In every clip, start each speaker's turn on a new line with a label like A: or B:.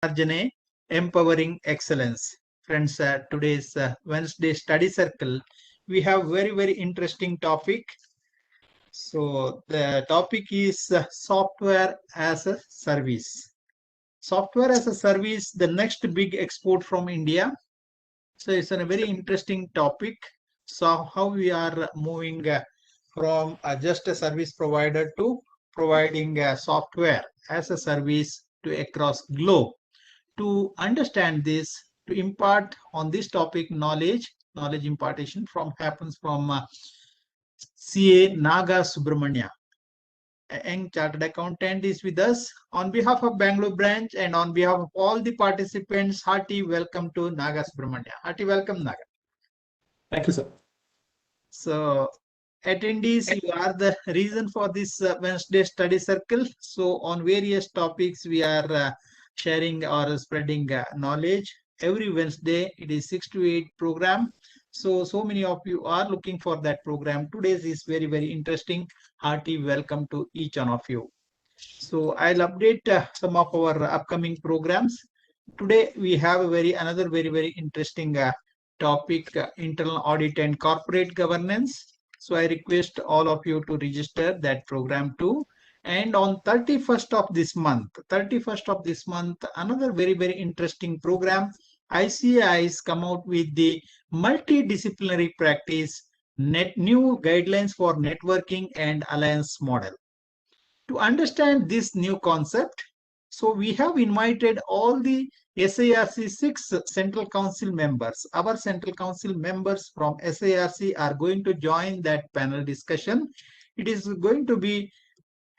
A: Arjane, Empowering Excellence. Friends, today's Wednesday study circle, we have very interesting topic. So the topic is software as a service. Software as a service, the next big export from India. So it's a very interesting topic. So how we are moving from just a service provider to providing software as a service to across globe. To understand this, to impart on this topic knowledge impartation from happens from CA Naga Subramania. A young chartered accountant is with us. On behalf of Bangalore branch and on behalf of all the participants, hearty welcome to Naga Subramania. Hearty welcome, Naga.
B: Thank you, sir.
A: So, attendees, you are the reason for this Wednesday study circle. So, on various topics, we are sharing or spreading knowledge. Every Wednesday, it is 6 to 8 program. So many of you are looking for that program. Today's is very interesting. Hearty welcome to each one of you. So I'll update some of our upcoming programs. Today we have another very interesting topic, internal audit and corporate governance. So I request all of you to register that program too. And on 31st of this month, another very interesting program. ICAI has come out with the multidisciplinary practice new guidelines for networking and alliance model. To understand this new concept, so we have invited all the SARC 6 Central Council members. Our Central Council members from SARC are going to join that panel discussion. It is going to be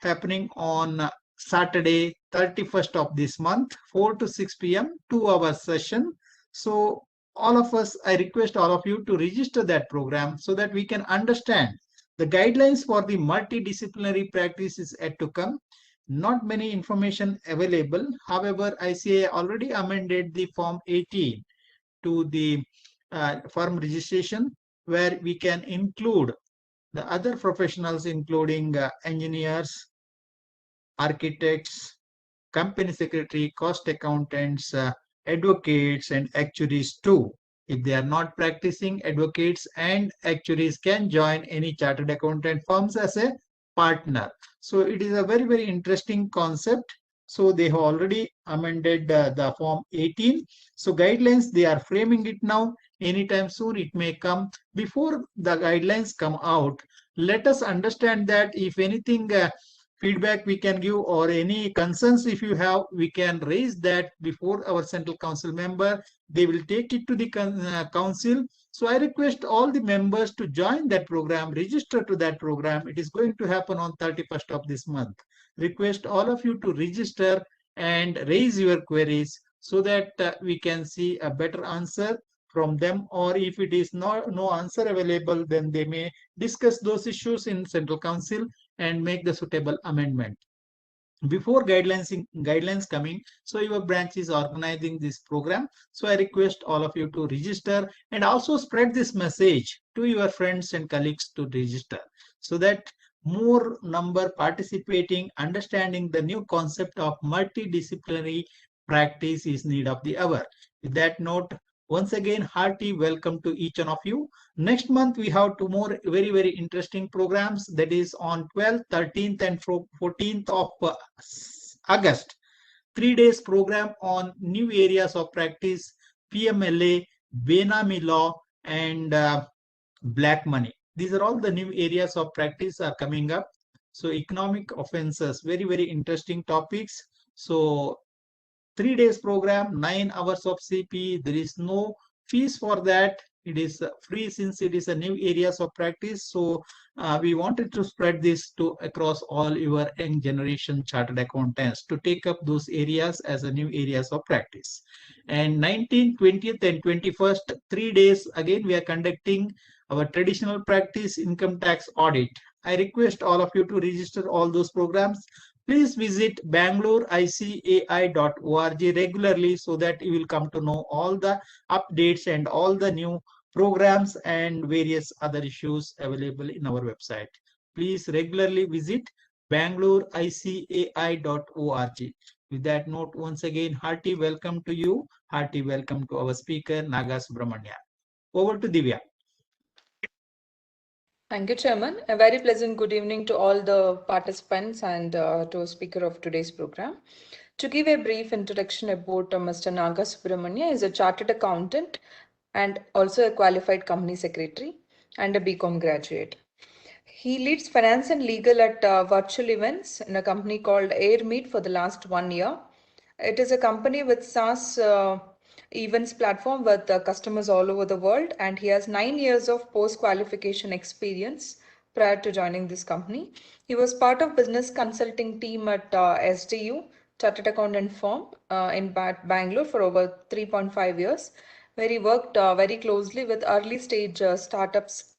A: happening on Saturday, 31st of this month, 4 to 6 p.m., 2-hour session. So all of us, I request all of you to register that program so that we can understand the guidelines for the multidisciplinary practice is yet to come. Not many information available. However, ICAI already amended the Form 18 to the firm registration, where we can include the other professionals, including engineers, architects, company secretary, cost accountants, advocates, and actuaries too. If they are not practicing, advocates and actuaries can join any chartered accountant firms as a partner. So it is a very interesting concept. So they have already amended the Form 18. So guidelines, they are framing it now. Anytime soon it may come. Before the guidelines come out, let us understand that if anything feedback we can give or any concerns if you have, we can raise that before our Central Council member. They will take it to the council. So I request all the members to join that program, register to that program. It is going to happen on 31st of this month. Request all of you to register and raise your queries so that we can see a better answer from them, or if it is no answer available, then they may discuss those issues in Central Council and make the suitable amendment. Before guidelines coming, so your branch is organizing this program. So I request all of you to register and also spread this message to your friends and colleagues to register, so that more number participating, understanding the new concept of multidisciplinary practice is need of the hour. With that note, once again, hearty welcome to each one of you. Next month, we have two more very interesting programs. That is on 12th, 13th, and 14th of August. 3 days program on new areas of practice, PMLA, Benami law, and black money. These are all the new areas of practice are coming up. So economic offenses, very interesting topics. So 3 days program, 9 hours of CP. There is no fees for that. It is free since it is a new areas of practice. So we wanted to spread this to across all your young generation chartered accountants to take up those areas as a new areas of practice. And 19th, 20th, and 21st, 3 days again we are conducting our traditional practice income tax audit. I request all of you to register all those programs. Please visit bangalore.icai.org regularly so that you will come to know all the updates and all the new programs and various other issues available in our website. Please regularly visit bangalore.icai.org. With that note, once again, hearty welcome to you. Hearty welcome to our speaker, Naga Subramanya. Over to Divya.
C: Thank you, Chairman. A very pleasant good evening to all the participants and to speaker of today's program. To give a brief introduction about Mr. Naga Subramanya is a chartered accountant and also a qualified company secretary and a BCom graduate. He leads finance and legal at virtual events in a company called AirMeet for the last 1 year. It is a company with SaaS events platform with customers all over the world, and he has 9 years of post qualification experience prior to joining this company. He was part of business consulting team at SDU, Chartered Accountant firm in Bangalore for over 3.5 years, where he worked very closely with early stage startups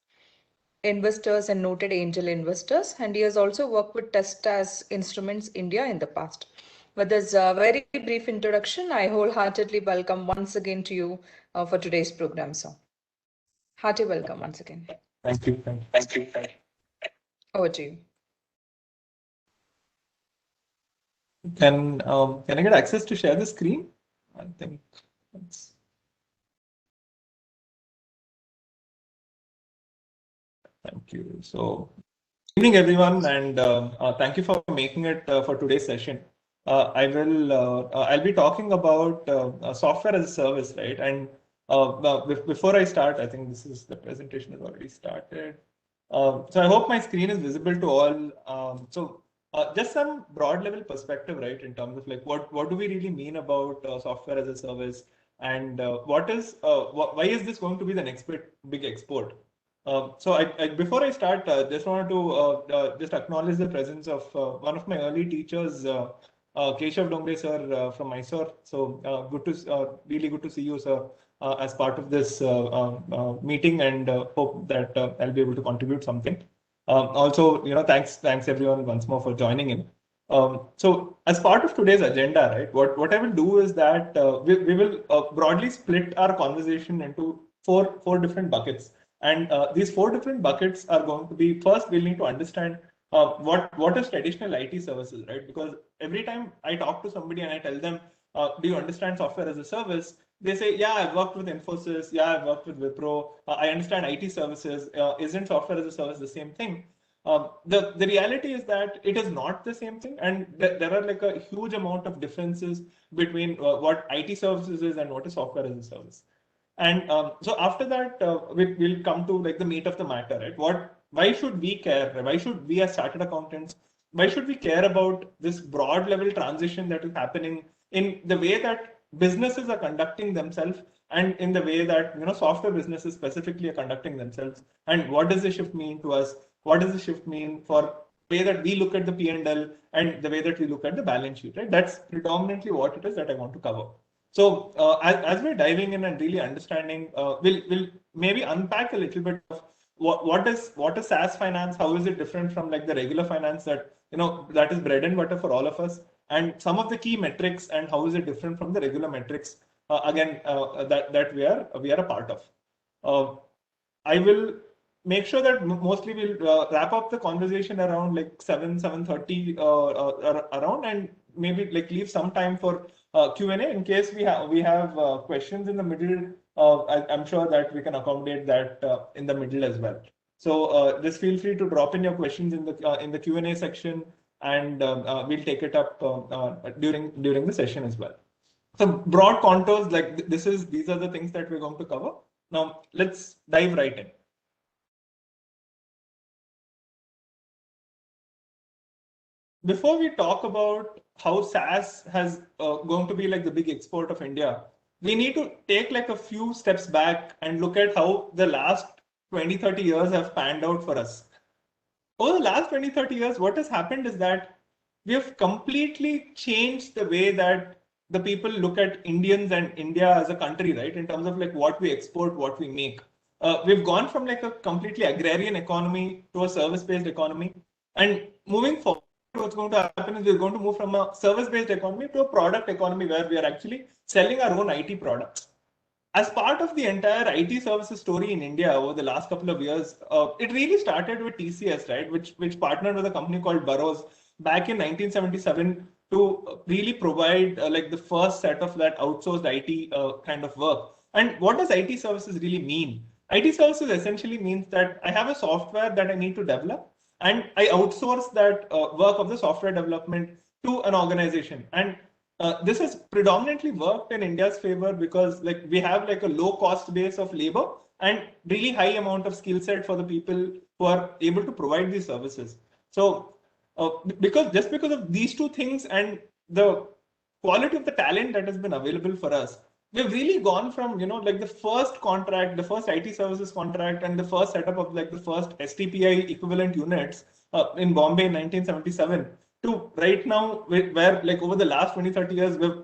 C: investors and noted angel investors, and he has also worked with Testas Instruments India in the past. With this very brief introduction, I wholeheartedly welcome once again to you for today's program, sir. Hearty welcome once again.
B: Thank you. Thank you.
C: Over to you.
B: Can I get access to share the screen? I think that's... Thank you. So, good evening, everyone, and thank you for making it for today's session. I'll be talking about software as a service, right? And before I start, I think the presentation has already started. So I hope my screen is visible to all. Just some broad level perspective, right, in terms of like what do we really mean about software as a service, and why is this going to be the next big export? Before I start, just wanted to just acknowledge the presence of one of my early teachers, Keshav Dongre sir from Mysore. So really good to see you, sir, as part of this meeting, and hope that I'll be able to contribute something. Also, thanks everyone once more for joining in. So as part of today's agenda, right, what I will do is that we will broadly split our conversation into four different buckets. And these four different buckets are going to be, first, we'll need to understand what is traditional IT services, right? Because every time I talk to somebody and I tell them, do you understand software as a service? They say, yeah, I've worked with Infosys. Yeah, I've worked with Wipro. I understand IT services. Isn't software as a service the same thing? The reality is that it is not the same thing, and there are like a huge amount of differences between what IT services is and what is software as a service. And so after that, we'll come to like the meat of the matter, right? Why should we care? Why should we as chartered accountants, why should we care about this broad level transition that is happening in the way that businesses are conducting themselves, and in the way that software businesses specifically are conducting themselves? And what does the shift mean to us? What does the shift mean for the way that we look at the P&L and the way that we look at the balance sheet, right? That's predominantly what it is that I want to cover. So as we're diving in and really understanding, we'll maybe unpack a little bit of what is SaaS finance, how is it different from like the regular finance that that is bread and butter for all of us, and some of the key metrics, and how is it different from the regular metrics that we are a part of. I will make sure that mostly we'll wrap up the conversation around like 7:30 around, and maybe like leave some time for Q&A in case we have questions in the middle. I'm sure that we can accommodate that in the middle as well. So just feel free to drop in your questions in the Q&A section, and we'll take it up during the session as well. So broad contours, like these are the things that we're going to cover. Now let's dive right in. Before we talk about how SaaS has going to be like the big export of India, we need to take like a few steps back and look at how the last 20-30 years have panned out for us. Over the last 20-30 years, what has happened is that we have completely changed the way that the people look at Indians and India as a country, right? In terms of like what we export, what we make. We've gone from like a completely agrarian economy to a service-based economy. And moving forward, what's going to happen is we're going to move from a service-based economy to a product economy where we are actually selling our own IT products. As part of the entire IT services story in India over the last couple of years, it really started with TCS, right? Which partnered with a company called Burroughs back in 1977 to really provide like the first set of that outsourced IT kind of work. And what does IT services really mean? IT services essentially means that I have a software that I need to develop, and I outsource that work of the software development to an organization. And this has predominantly worked in India's favor because like we have like a low cost base of labor and really high amount of skill set for the people who are able to provide these services. So because of these two things and the quality of the talent that has been available for us, we've really gone from like the first contract, the first IT services contract, and the first setup of like the first STPI equivalent units in Bombay in 1977 to right now, where like over the last 20-30 years we've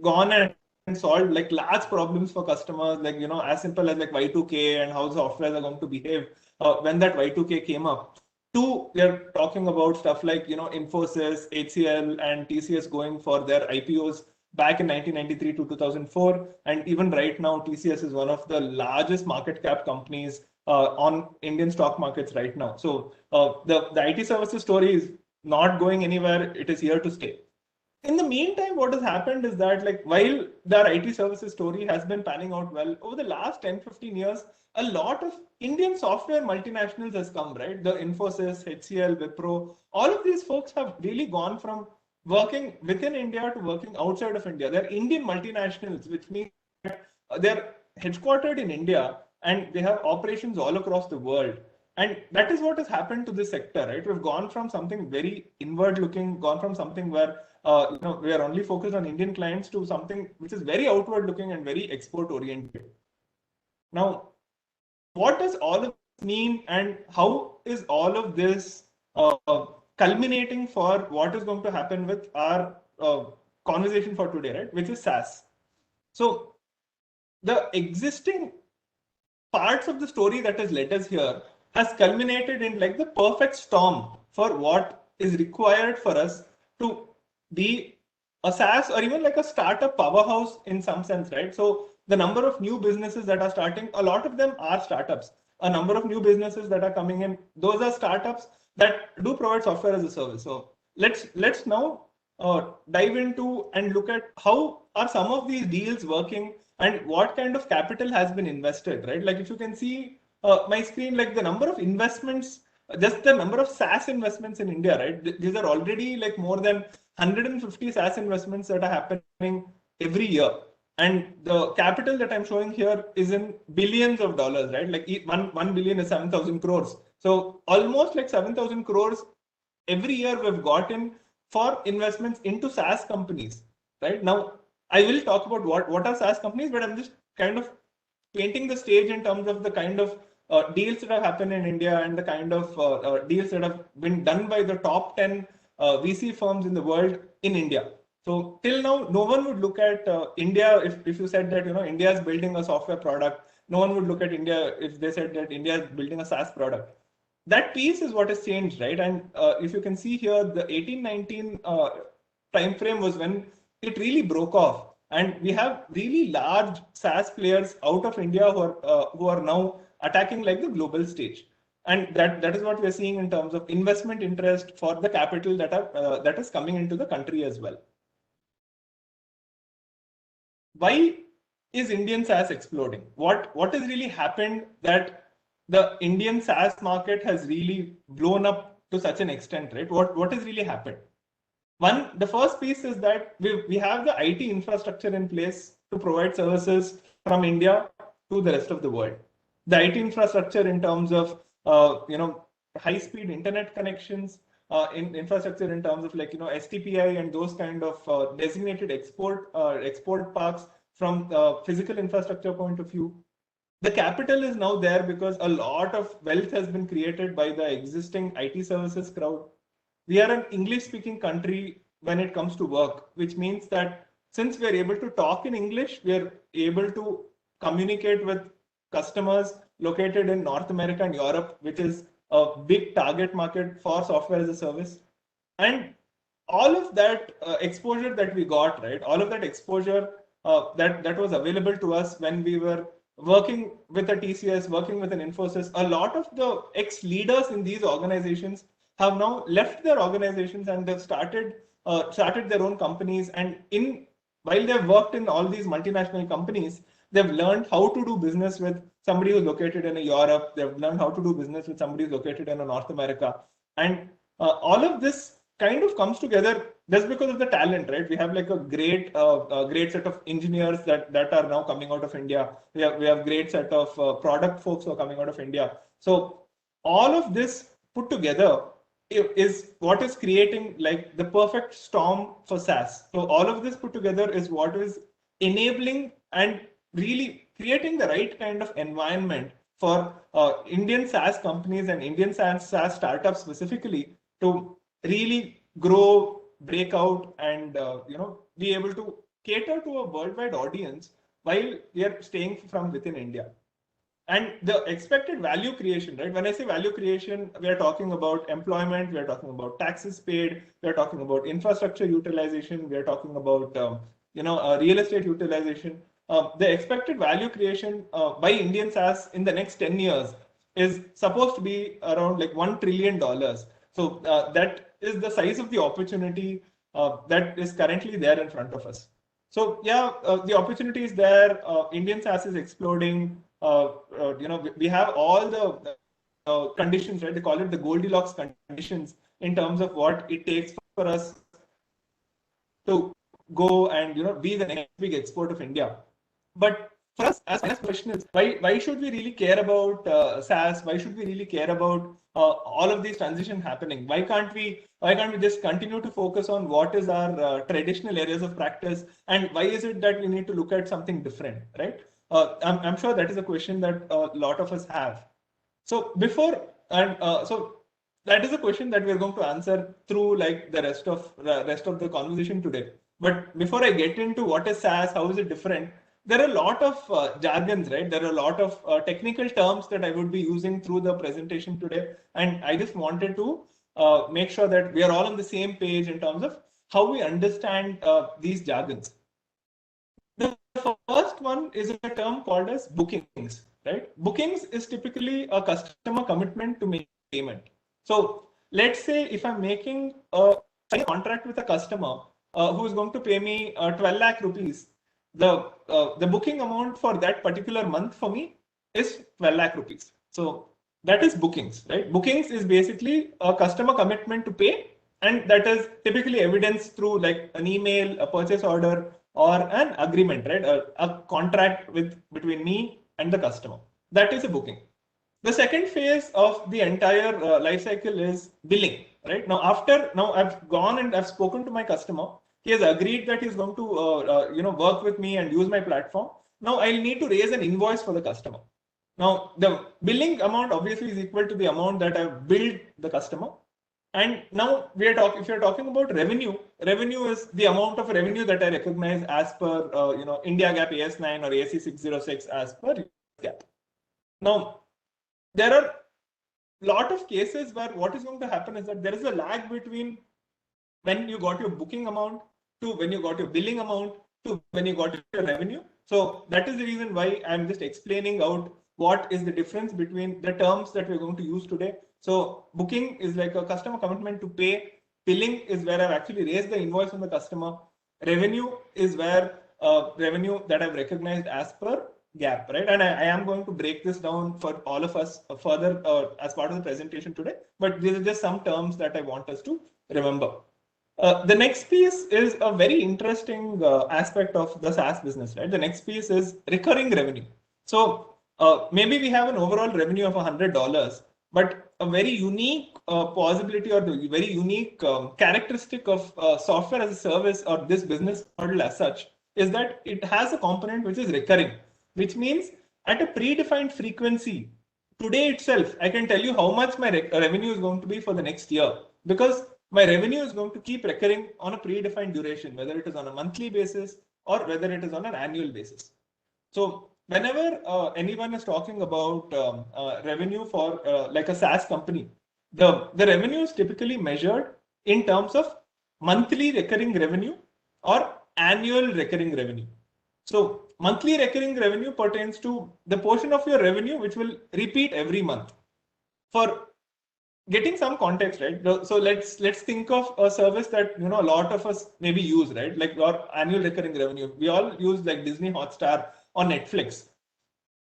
B: gone and solved like large problems for customers, like as simple as like Y2K and how softwares are going to behave when that Y2K came up. Two, we are talking about stuff like Infosys, HCL, and TCS going for their IPOs back in 1993 to 2004, and even right now, TCS is one of the largest market cap companies on Indian stock markets right now. So the IT services story is not going anywhere; it is here to stay. In the meantime, what has happened is that like while the IT services story has been panning out well over the last 10-15 years, a lot of Indian software multinationals has come, right? The Infosys, HCL, Wipro, all of these folks have really gone from working within India to working outside of India. They're Indian multinationals, which means that they're headquartered in India and they have operations all across the world. And that is what has happened to this sector, right? We've gone from something very inward looking, gone from something where we are only focused on Indian clients to something which is very outward looking and very export oriented. Now, what does all of this mean, and how is all of this culminating for what is going to happen with our conversation for today, right? Which is SaaS. So the existing parts of the story that has led us here has culminated in like the perfect storm for what is required for us to be a SaaS or even like a startup powerhouse in some sense, right? So the number of new businesses that are starting, a lot of them are startups. A number of new businesses that are coming in, those are startups that do provide software as a service. So let's now dive into and look at how are some of these deals working and what kind of capital has been invested, right? Like if you can see my screen, like the number of investments, just the number of SaaS investments in India, right? These are already like more than 150 SaaS investments that are happening every year. And the capital that I'm showing here is in billions of dollars, right? Like 1 billion is 7,000 crores. So almost like 7,000 crores every year we've gotten for investments into SaaS companies, right? Now, I will talk about what are SaaS companies, but I'm just kind of painting the stage in terms of the kind of deals that have happened in India and the kind of deals that have been done by the top 10 VC firms in the world in India. So till now, no one would look at India if you said that India is building a software product. No one would look at India if they said that India is building a SaaS product. That piece is what has changed, right? And if you can see here, the 18-19 time frame was when it really broke off, and we have really large SaaS players out of India who are now attacking like the global stage. And that is what we're seeing in terms of investment interest for the capital that is coming into the country as well. Why is Indian SaaS exploding? What has really happened that the Indian SaaS market has really blown up to such an extent, right? What has really happened? The first piece is that we have the IT infrastructure in place to provide services from India to the rest of the world. The IT infrastructure in terms of high-speed internet connections, infrastructure in terms of like STPI and those kind of designated export parks from physical infrastructure point of view. The capital is now there because a lot of wealth has been created by the existing IT services crowd. We are an English-speaking country when it comes to work, which means that since we are able to talk in English, we are able to communicate with customers located in North America and Europe, which is a big target market for software as a service. And all of that exposure that we got, right? All of that exposure that was available to us when we were working with a TCS, working with an Infosys, a lot of the ex-leaders in these organizations have now left their organizations and they've started their own companies. And while they've worked in all these multinational companies, they've learned how to do business with somebody who's located in Europe. They've learned how to do business with somebody who's located in North America. And all of this kind of comes together just because of the talent, right? We have like a great set of engineers that are now coming out of India. We have great set of product folks who are coming out of India. So all of this put together is what is creating like the perfect storm for SaaS. So all of this put together is what is enabling and really creating the right kind of environment for Indian SaaS companies and Indian SaaS startups specifically to really grow, break out, and be able to cater to a worldwide audience while we are staying from within India. And the expected value creation, right? When I say value creation, we are talking about employment, we are talking about taxes paid, we are talking about infrastructure utilization, we are talking about real estate utilization. The expected value creation by Indian SaaS in the next 10 years is supposed to be around like $1 trillion. So that is the size of the opportunity that is currently there in front of us. So yeah, the opportunity is there. Indian SaaS is exploding. We have all the conditions, right? They call it the Goldilocks conditions in terms of what it takes for us to go and be the next big export of India. But for us, as my question is, why should we really care about SaaS? Why should we really care about all of these transitions happening? Why can't we just continue to focus on what is our traditional areas of practice, and why is it that we need to look at something different, right? I'm sure that is a question that a lot of us have. So so that is a question that we're going to answer through like the rest of the conversation today. But before I get into what is SaaS, how is it different, there are a lot of jargons, right? There are a lot of technical terms that I would be using through the presentation today. And I just wanted to make sure that we are all on the same page in terms of how we understand these jargons. The first one is a term called as bookings, right? Bookings is typically a customer commitment to make payment. So let's say if I'm making a contract with a customer who is going to pay me 12 lakh rupees, the booking amount for that particular month for me is 12 lakh rupees. So that is bookings, right? Bookings is basically a customer commitment to pay, and that is typically evidenced through like an email, a purchase order, or an agreement, right? A contract between me and the customer. That is a booking. The second phase of the entire life cycle is billing, right? Now I've gone and I've spoken to my customer. He has agreed that he's going to work with me and use my platform. Now I'll need to raise an invoice for the customer. Now the billing amount obviously is equal to the amount that I've billed the customer. And now if you're talking about revenue is the amount of revenue that I recognize as per India GAAP AS9 or ASC 606 as per GAAP. Now there are a lot of cases where what is going to happen is that there is a lag between when you got your booking amount to when you got your billing amount to when you got your revenue. So that is the reason why I'm just explaining out what is the difference between the terms that we're going to use today. So booking is like a customer commitment to pay. Billing is where I've actually raised the invoice from the customer. Revenue is where revenue that I've recognized as per GAAP, right? And I am going to break this down for all of us further as part of the presentation today. But these are just some terms that I want us to remember. The next piece is a very interesting aspect of the SaaS business, right? The next piece is recurring revenue. So maybe we have an overall revenue of $100, but a very unique possibility or the very unique characteristic of software as a service or this business model as such is that it has a component which is recurring, which means at a predefined frequency. Today itself, I can tell you how much my revenue is going to be for the next year, because my revenue is going to keep recurring on a predefined duration, whether it is on a monthly basis or whether it is on an annual basis. So whenever anyone is talking about revenue for like a SaaS company, the revenue is typically measured in terms of monthly recurring revenue or annual recurring revenue. So monthly recurring revenue pertains to the portion of your revenue which will repeat every month. For getting some context, right? So let's think of a service that a lot of us maybe use, right? Like our annual recurring revenue. We all use like Disney Hotstar or Netflix.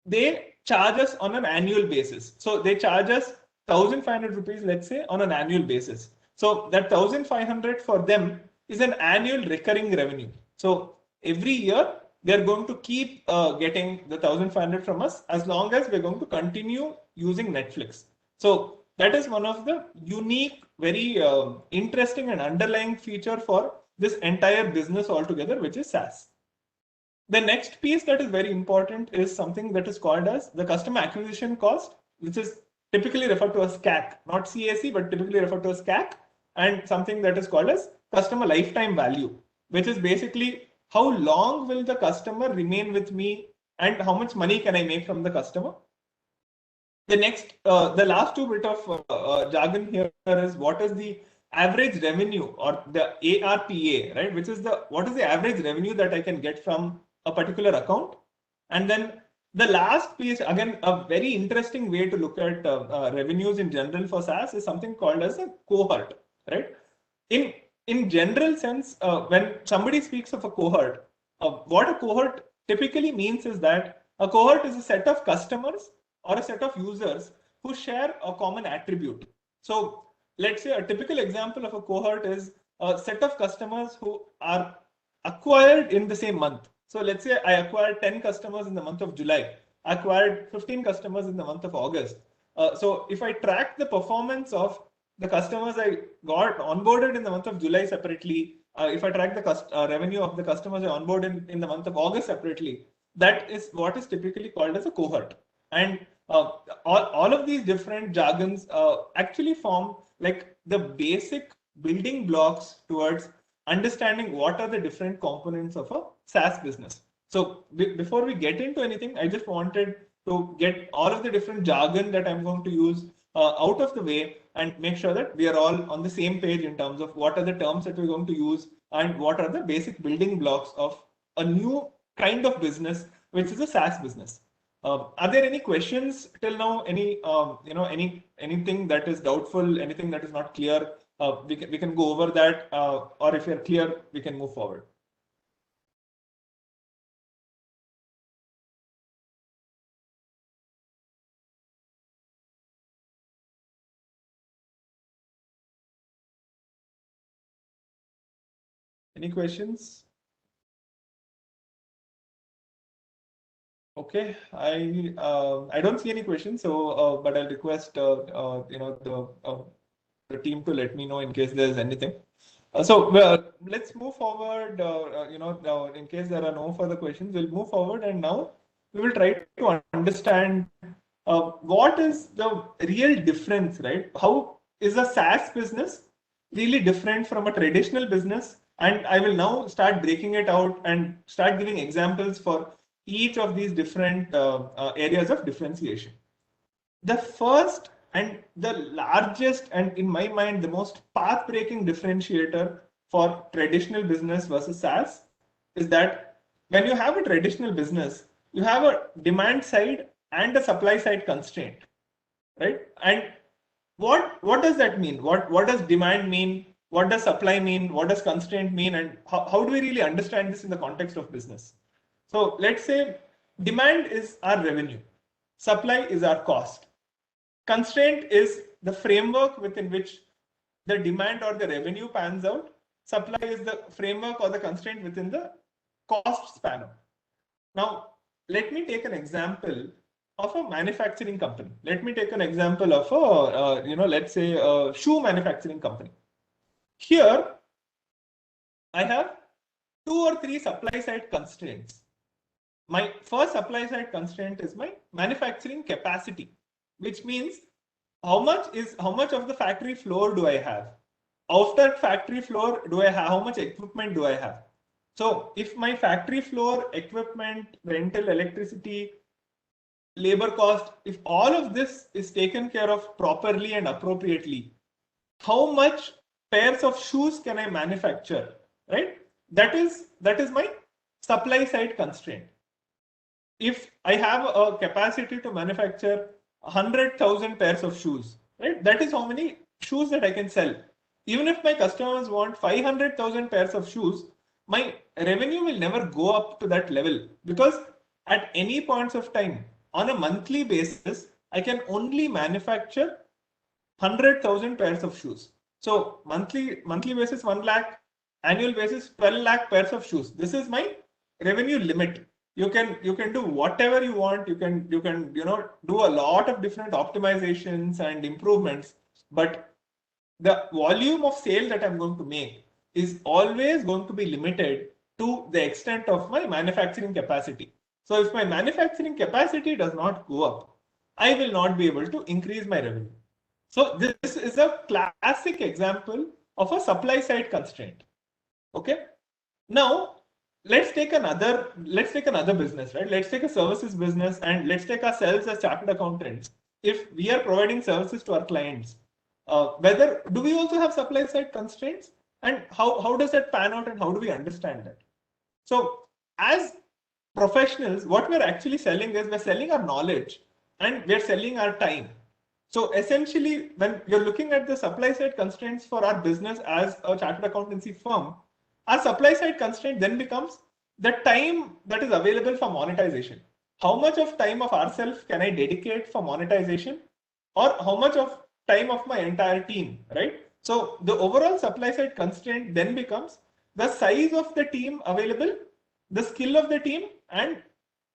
B: They charge us on an annual basis. So they charge us 1,500 rupees, let's say, on an annual basis. So that 1,500 for them is an annual recurring revenue. So every year they're going to keep getting the 1,500 from us as long as we're going to continue using Netflix. So that is one of the unique, very interesting and underlying feature for this entire business altogether, which is SaaS. The next piece that is very important is something that is called as the customer acquisition cost, which is typically referred to as CAC, not CAC, but typically referred to as CAC, and something that is called as customer lifetime value, which is basically how long will the customer remain with me and how much money can I make from the customer. The next, the last two bit of jargon here is what is the average revenue or the ARPA, right? Which is what is the average revenue that I can get from a particular account. And then the last piece, again, a very interesting way to look at revenues in general for SaaS is something called as a cohort, right? In general sense, when somebody speaks of a cohort, what a cohort typically means is that a cohort is a set of customers or a set of users who share a common attribute. So let's say a typical example of a cohort is a set of customers who are acquired in the same month. So let's say I acquired 10 customers in the month of July, acquired 15 customers in the month of August. So if I track the performance of the customers I got onboarded in the month of July separately, if I track the revenue of the customers I onboarded in the month of August separately, that is what is typically called as a cohort. And all of these different jargons actually form like the basic building blocks towards understanding what are the different components of a SaaS business. So before we get into anything, I just wanted to get all of the different jargon that I'm going to use out of the way and make sure that we are all on the same page in terms of what are the terms that we're going to use and what are the basic building blocks of a new kind of business, which is a SaaS business. Are there any questions till now? Any anything that is doubtful, anything that is not clear? We can go over that, or if you're clear, we can move forward. Any questions? Okay, I don't see any questions, so but I'll request the team to let me know in case there's anything. So let's move forward. In case there are no further questions, we'll move forward, and now we will try to understand what is the real difference, right? How is a SaaS business really different from a traditional business? And I will now start breaking it out and start giving examples for each of these different areas of differentiation. The first and the largest, and in my mind, the most path-breaking differentiator for traditional business versus SaaS is that when you have a traditional business, you have a demand side and a supply side constraint, right? And what does that mean? What does demand mean? What does supply mean? What does constraint mean? And how do we really understand this in the context of business? So let's say demand is our revenue, supply is our cost. Constraint is the framework within which the demand or the revenue pans out. Supply is the framework or the constraint within the cost span. Now, let me take an example of a manufacturing company. Let me take an example of a, let's say a shoe manufacturing company. Here, I have 2 or 3 supply side constraints. My first supply side constraint is my manufacturing capacity, which means how much of the factory floor do I have? Of that factory floor, how much equipment do I have? So if my factory floor, equipment, rental, electricity, labor cost, if all of this is taken care of properly and appropriately, how much pairs of shoes can I manufacture, right? That is my supply side constraint. If I have a capacity to manufacture 100,000 pairs of shoes, right? That is how many shoes that I can sell. Even if my customers want 500,000 pairs of shoes, my revenue will never go up to that level, because at any points of time on a monthly basis, I can only manufacture 100,000 pairs of shoes. So monthly basis 1 lakh, annual basis 12 lakh pairs of shoes. This is my revenue limit. You can do whatever you want. You can do a lot of different optimizations and improvements, but the volume of sale that I'm going to make is always going to be limited to the extent of my manufacturing capacity. So if my manufacturing capacity does not go up, I will not be able to increase my revenue. So this is a classic example of a supply side constraint. Okay. Now let's take another business, right? Let's take a services business, and let's take ourselves as chartered accountants. If we are providing services to our clients, whether do we also have supply side constraints, and how does that pan out, and how do we understand that? So as professionals, what we're actually selling is we're selling our knowledge and we're selling our time. So essentially, when you're looking at the supply side constraints for our business as a chartered accountancy firm, our supply side constraint then becomes the time that is available for monetization. How much of time of ourselves can I dedicate for monetization, or how much of time of my entire team, right? So the overall supply side constraint then becomes the size of the team available, the skill of the team, and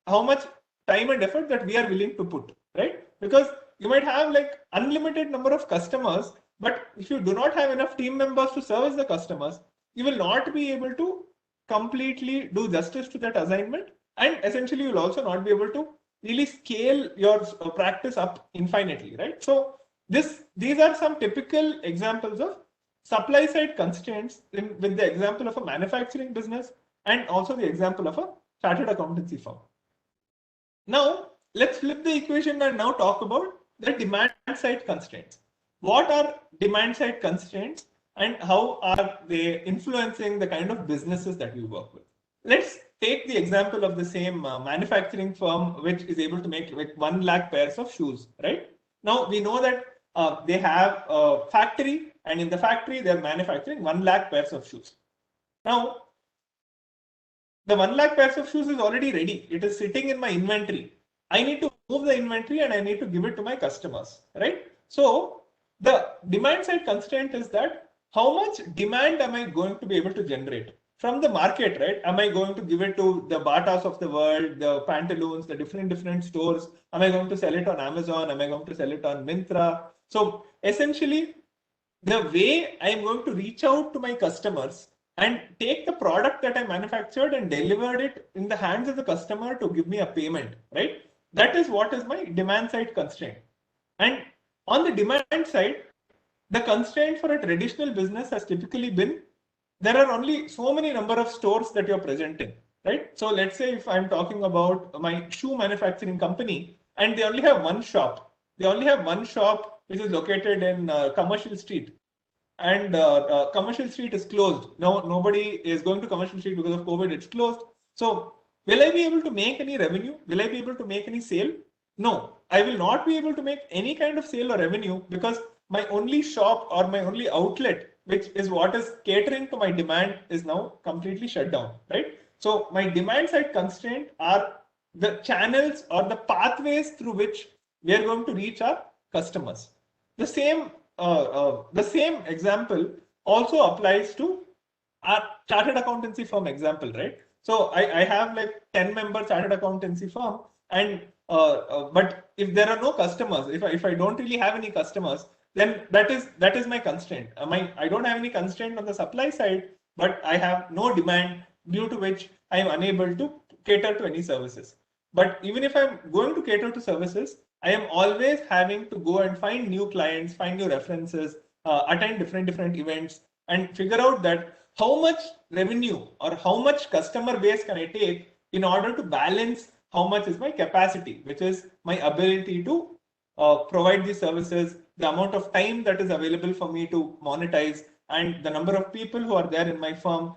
B: how much time and effort that we are willing to put, right? Because you might have like unlimited number of customers, but if you do not have enough team members to service the customers, you will not be able to completely do justice to that assignment, and essentially you will also not be able to really scale your practice up infinitely, right? So these are some typical examples of supply side constraints with the example of a manufacturing business and also the example of a chartered accountancy firm. Now let's flip the equation and now talk about the demand side constraints. What are demand side constraints and how are they influencing the kind of businesses that we work with? Let's take the example of the same manufacturing firm which is able to make like 1 lakh pairs of shoes, right? Now we know that they have a factory, and in the factory they're manufacturing 1 lakh pairs of shoes. Now the 1 lakh pairs of shoes is already ready. It is sitting in my inventory. I need to move the inventory and I need to give it to my customers, right? So the demand side constraint is that how much demand am I going to be able to generate from the market, right? Am I going to give it to the Batas of the world, the Pantaloons, the different stores? Am I going to sell it on Amazon? Am I going to sell it on Myntra? So essentially, the way I am going to reach out to my customers and take the product that I manufactured and delivered it in the hands of the customer to give me a payment, right? That is what is my demand side constraint. And on the demand side, the constraint for a traditional business has typically been there are only so many number of stores that you're present in, right? So let's say if I'm talking about my shoe manufacturing company and they only have one shop. They only have one shop which is located in Commercial Street, and Commercial Street is closed. No, nobody is going to Commercial Street because of COVID. It's closed. So will I be able to make any revenue? Will I be able to make any sale? No, I will not be able to make any kind of sale or revenue because my only shop or my only outlet, which is what is catering to my demand, is now completely shut down, right? So my demand side constraint are the channels or the pathways through which we are going to reach our customers. The same example also applies to our chartered accountancy firm example, right? So I have like 10-member chartered accountancy firm, and but if there are no customers, if I don't really have any customers, then that is my constraint. I don't have any constraint on the supply side, but I have no demand, due to which I am unable to cater to any services. But even if I'm going to cater to services, I am always having to go and find new clients, find new references, attend different events, and figure out that how much revenue or how much customer base can I take in order to balance how much is my capacity, which is my ability to provide these services, the amount of time that is available for me to monetize, and the number of people who are there in my firm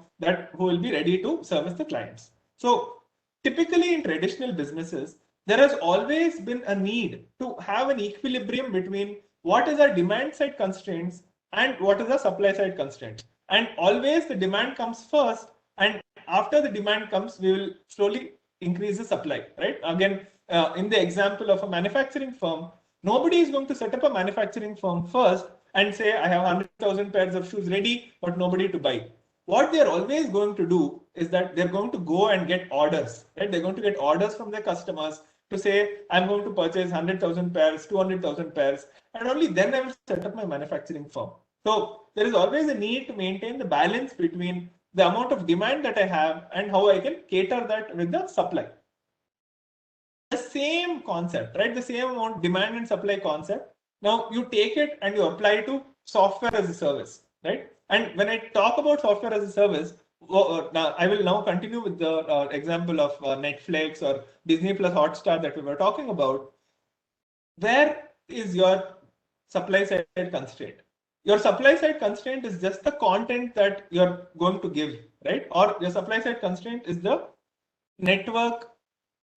B: who will be ready to service the clients. So typically in traditional businesses, there has always been a need to have an equilibrium between what is our demand side constraints and what is the supply side constraints. And always the demand comes first, and after the demand comes, we will slowly increase the supply, right? Again, in the example of a manufacturing firm, nobody is going to set up a manufacturing firm first and say, I have 100,000 pairs of shoes ready, but nobody to buy. What they're always going to do is that they're going to go and get orders, right? They're going to get orders from their customers to say, I'm going to purchase 100,000 pairs, 200,000 pairs, and only then I will set up my manufacturing firm. So there is always a need to maintain the balance between the amount of demand that I have and how I can cater that with the supply. The same concept, right? The same amount demand and supply concept. Now you take it and you apply it to software as a service, right? And when I talk about software as a service, I will now continue with the example of Netflix or Disney Plus Hotstar that we were talking about. Where is your supply side constraint? Your supply side constraint is just the content that you're going to give, right? Or your supply side constraint is the network,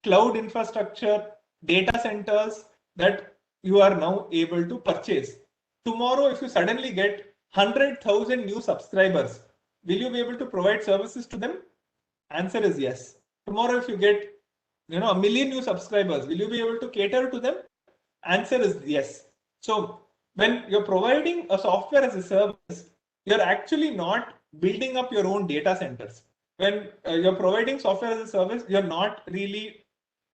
B: cloud infrastructure, data centers that you are now able to purchase. Tomorrow, if you suddenly get 100,000 new subscribers, will you be able to provide services to them? Answer is yes. Tomorrow, if you get 1 million new subscribers, will you be able to cater to them? Answer is yes. So when you're providing a software as a service, you're actually not building up your own data centers. When you're providing software as a service, you're not really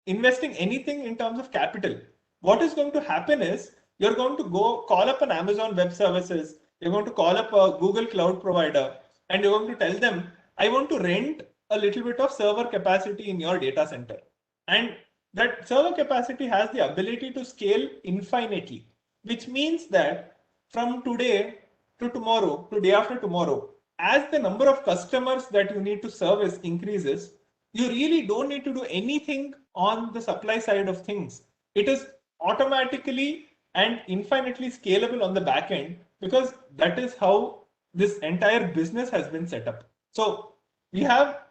B: investing anything in terms of capital. What is going to happen is you're going to go call up an Amazon Web Services, you're going to call up a Google Cloud provider, and you're going to tell them, I want to rent a little bit of server capacity in your data center. And that server capacity has the ability to scale infinitely, which means that from today to tomorrow, to day after tomorrow, as the number of customers that you need to service increases, you really don't need to do anything on the supply side of things. It is automatically and infinitely scalable on the back end, because that is how this entire business has been set up. So we have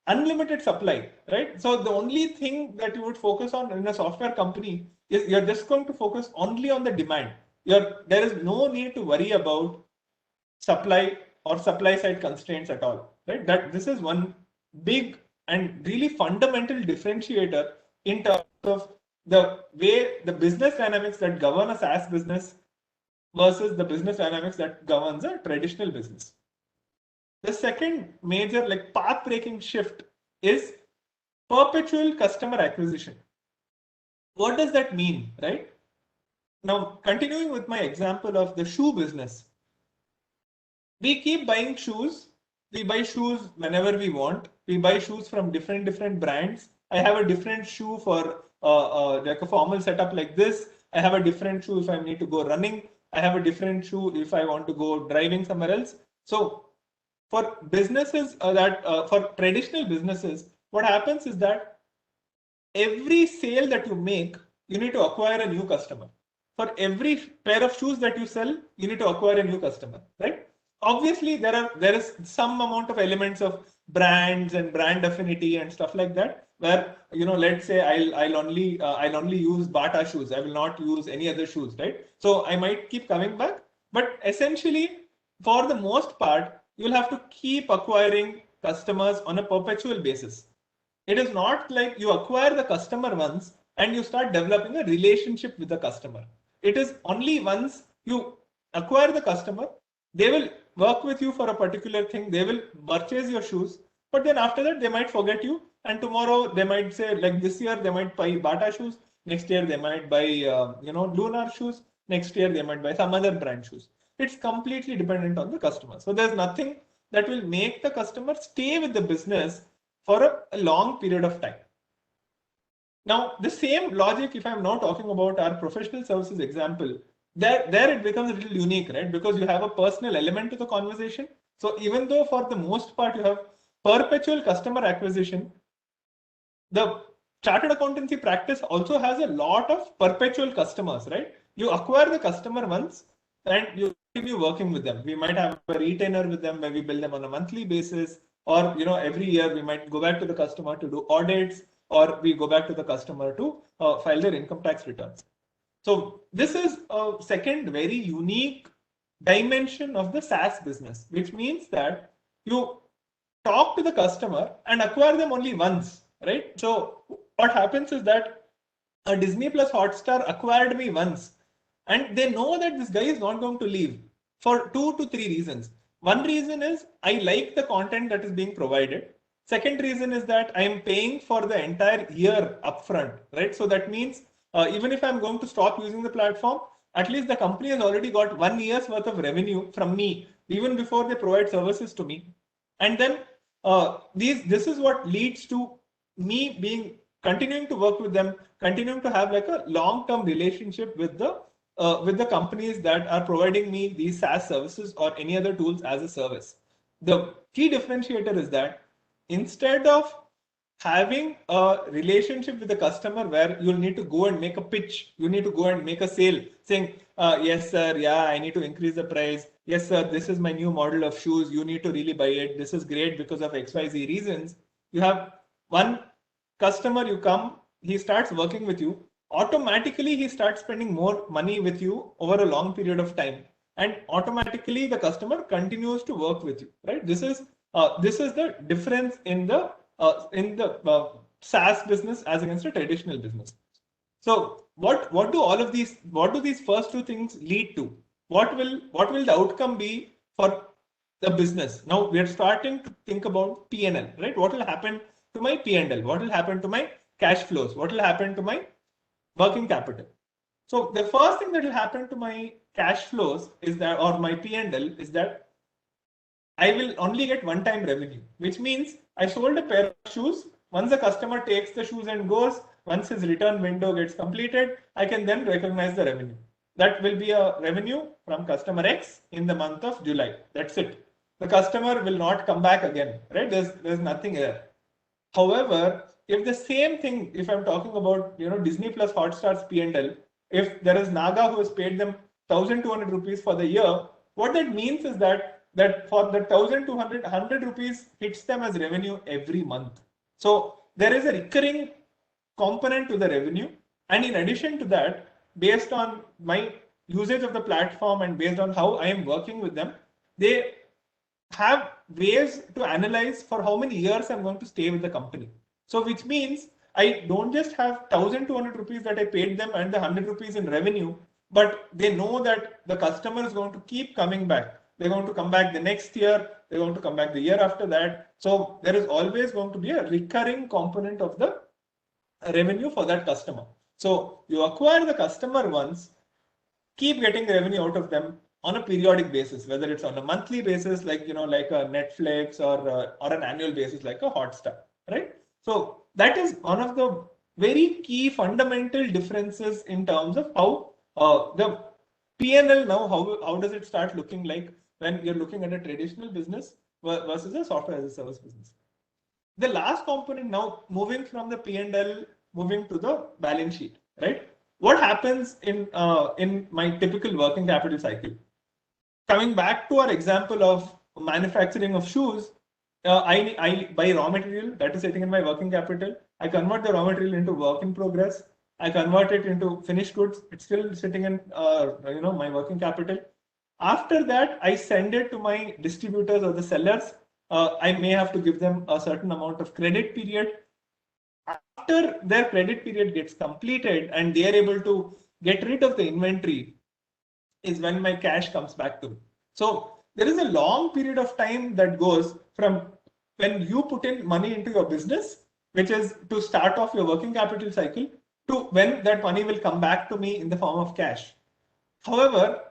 B: unlimited supply, right? So the only thing that you would focus on in a software company is you're just going to focus only on the demand. There is no need to worry about supply or supply side constraints at all, right? That this is one big and really fundamental differentiator in terms of the way the business dynamics that govern a SaaS business versus the business dynamics that governs a traditional business. The second major path-breaking shift is perpetual customer acquisition. What does that mean, right? Now, continuing with my example of the shoe business, we keep buying shoes. We buy shoes whenever we want. We buy shoes from different brands. I have a different shoe for like a formal setup like this. I have a different shoe if I need to go running. I have a different shoe if I want to go driving somewhere else. So for businesses for traditional businesses, what happens is that every sale that you make, you need to acquire a new customer. For every pair of shoes that you sell, you need to acquire a new customer, right? Obviously, there is some amount of elements of brands and brand affinity and stuff like that, where let's say I'll only use Bata shoes. I will not use any other shoes, right? So I might keep coming back, but essentially, for the most part, you'll have to keep acquiring customers on a perpetual basis. It is not like you acquire the customer once and you start developing a relationship with the customer. It is only once you acquire the customer, they will work with you for a particular thing. They will purchase your shoes, but then after that, they might forget you. And tomorrow they might say, like this year, they might buy Bata shoes. Next year, they might buy, Lunar shoes. Next year, they might buy some other brand shoes. It's completely dependent on the customer. So there's nothing that will make the customer stay with the business for a long period of time. Now, the same logic, if I'm now talking about our professional services example, there it becomes a little unique, right? Because you have a personal element to the conversation. So even though for the most part you have perpetual customer acquisition, the chartered accountancy practice also has a lot of perpetual customers, right? You acquire the customer once and you continue working with them. We might have a retainer with them where we bill them on a monthly basis, or every year we might go back to the customer to do audits, or we go back to the customer to file their income tax returns. So this is a second very unique dimension of the SaaS business, which means that you talk to the customer and acquire them only once, right? So what happens is that a Disney Plus Hotstar acquired me once, and they know that this guy is not going to leave for 2 to 3 reasons. One reason is I like the content that is being provided. Second reason is that I am paying for the entire year upfront, right? So that means even if I'm going to stop using the platform, at least the company has already got 1 year's worth of revenue from me, even before they provide services to me. And then this is what leads to me being continuing to work with them, continuing to have like a long-term relationship with the companies that are providing me these SaaS services or any other tools as a service. The key differentiator is that instead of having a relationship with the customer where you'll need to go and make a pitch, you need to go and make a sale saying, yes, sir, yeah, I need to increase the price. Yes, sir, this is my new model of shoes. You need to really buy it. This is great because of XYZ reasons. You have one customer, you come, he starts working with you. Automatically, he starts spending more money with you over a long period of time. And automatically, the customer continues to work with you, right? This is the difference in the SaaS business as against a traditional business. So what do these first two things lead to? What will the outcome be for the business? Now we are starting to think about P&L, right? What will happen to my P&L? What will happen to my cash flows? What will happen to my working capital? So the first thing that will happen to my cash flows is that, or my P&L is that I will only get one-time revenue, which means I sold a pair of shoes. Once the customer takes the shoes and goes, once his return window gets completed, I can then recognize the revenue. That will be a revenue from customer X in the month of July. That's it. The customer will not come back again, right? There's nothing there. However, if the same thing, if I'm talking about Disney Plus Hotstar's P&L, if there is Naga who has paid them 1,200 rupees for the year, what that means is that for the 1,200, 100 rupees hits them as revenue every month. So there is a recurring component to the revenue. And in addition to that, based on my usage of the platform and based on how I am working with them, they have ways to analyze for how many years I'm going to stay with the company. So which means I don't just have 1,200 rupees that I paid them and the 100 rupees in revenue, but they know that the customer is going to keep coming back. They're going to come back the next year. They're going to come back the year after that. So there is always going to be a recurring component of the revenue for that customer. So you acquire the customer once, keep getting revenue out of them on a periodic basis, whether it's on a monthly basis, like like a Netflix, or an annual basis, like a Hotstar, right? So that is one of the very key fundamental differences in terms of how the P&L now, how does it start looking like when you're looking at a traditional business versus a software as a service business. The last component now, moving from the P&L, moving to the balance sheet, right? What happens in my typical working capital cycle? Coming back to our example of manufacturing of shoes, I buy raw material that is sitting in my working capital. I convert the raw material into work in progress. I convert it into finished goods. It's still sitting in my working capital. After that, I send it to my distributors or the sellers. I may have to give them a certain amount of credit period. After their credit period gets completed and they are able to get rid of the inventory, is when my cash comes back to me. So there is a long period of time that goes from when you put in money into your business, which is to start off your working capital cycle, to when that money will come back to me in the form of cash. However,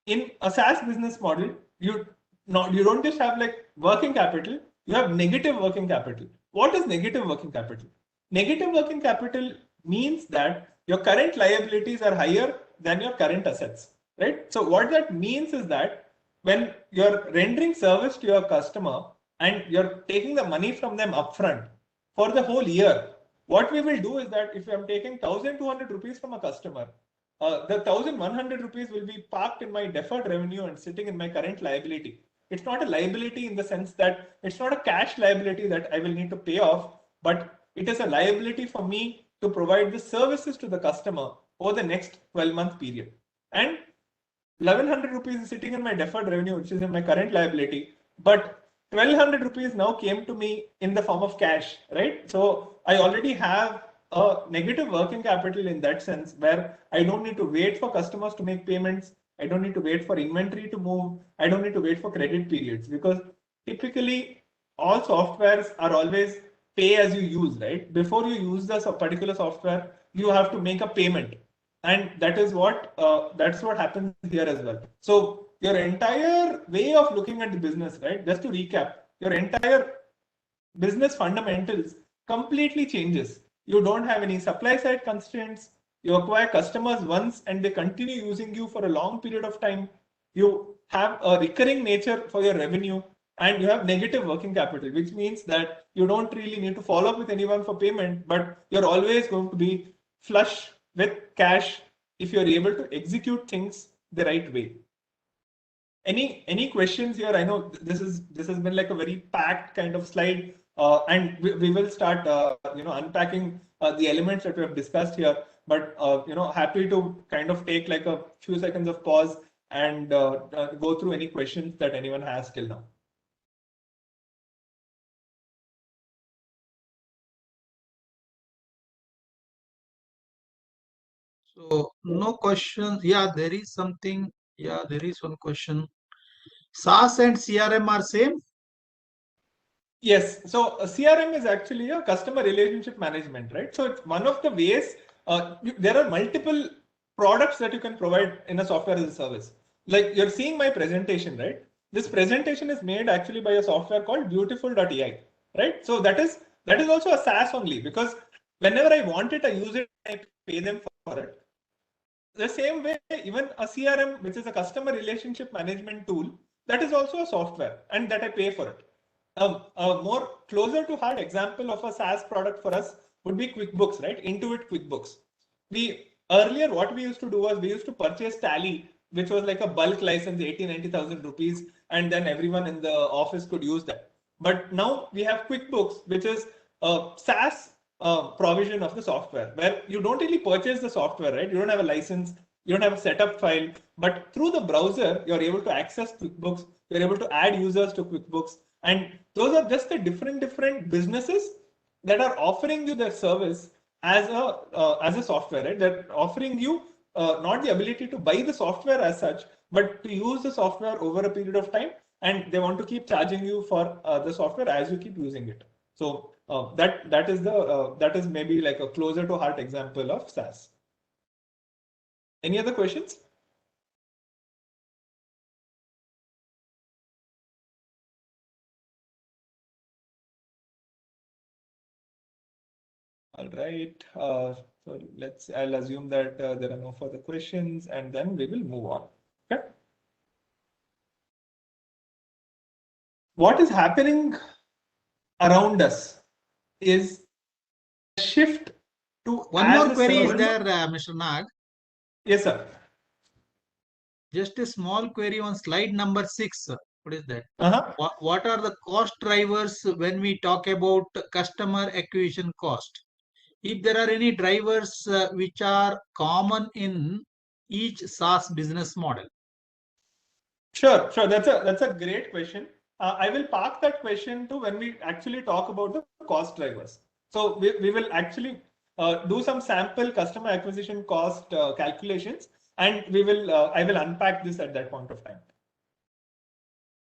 B: in a SaaS business model, you don't just have like working capital, you have negative working capital. What is negative working capital? Negative working capital means that your current liabilities are higher than your current assets, right? So what that means is that when you're rendering service to your customer and you're taking the money from them upfront for the whole year, what we will do is that if I'm taking 1,200 rupees from a customer, the 1,100 rupees will be parked in my deferred revenue and sitting in my current liability. It's not a liability in the sense that it's not a cash liability that I will need to pay off, but it is a liability for me to provide the services to the customer over the next 12-month period. And 1100 rupees is sitting in my deferred revenue, which is in my current liability, but 1200 rupees now came to me in the form of cash, right? So I already have a negative working capital in that sense, where I don't need to wait for customers to make payments. I don't need to wait for inventory to move. I don't need to wait for credit periods, because typically all softwares are always pay as you use, right? Before you use the particular software, you have to make a payment. And that is that's what happens here as well. So your entire way of looking at the business, right? Just to recap, your entire business fundamentals completely changes. You don't have any supply side constraints. You acquire customers once and they continue using you for a long period of time. You have a recurring nature for your revenue, and you have negative working capital, which means that you don't really need to follow up with anyone for payment, but you're always going to be flush with cash if you're able to execute things the right way. Any questions here? I know this has been like a very packed kind of slide, and we will start unpacking the elements that we have discussed here. But happy to kind of take like a few seconds of pause and go through any questions that anyone has till now.
A: So no questions. Yeah, there is something. Yeah, there is one question. SaaS and CRM are same?
B: Yes. So CRM is actually a customer relationship management, right? So it's one of the ways. There are multiple products that you can provide in a software as a service. Like you're seeing my presentation, right? This presentation is made actually by a software called Beautiful.ai, right? So that is also a SaaS only, because whenever I want it, I use it, I pay them for it. The same way, even a CRM, which is a customer relationship management tool, that is also a software, and that I pay for it. A more closer to heart example of a SaaS product for us would be QuickBooks, right? Intuit QuickBooks. Earlier, what we used to do was we used to purchase Tally, which was like a bulk license, 80,000-90,000 rupees, and then everyone in the office could use that. But now we have QuickBooks, which is a SaaS provision of the software, where you don't really purchase the software, right? You don't have a license, you don't have a setup file, but through the browser, you're able to access QuickBooks, you're able to add users to QuickBooks, and those are just the different businesses that are offering you their service as a software, right? They're offering you not the ability to buy the software as such, but to use the software over a period of time, and they want to keep charging you for the software as you keep using it. So that is maybe like a closer to heart example of SaaS. Any other questions? All right. So I'll assume that there are no further questions, and then we will move on. Okay. What is happening around us is a shift to
A: one more query is there, Mr. Nag.
B: Yes, sir.
A: Just a small query on slide number 6. What is that?
B: Uh-huh.
A: What are the cost drivers when we talk about customer acquisition cost? If there are any drivers which are common in each SaaS business model.
B: Sure. That's a great question. I will park that question to when we actually talk about the cost drivers. So we will actually do some sample customer acquisition cost calculations, and I will unpack this at that point of time.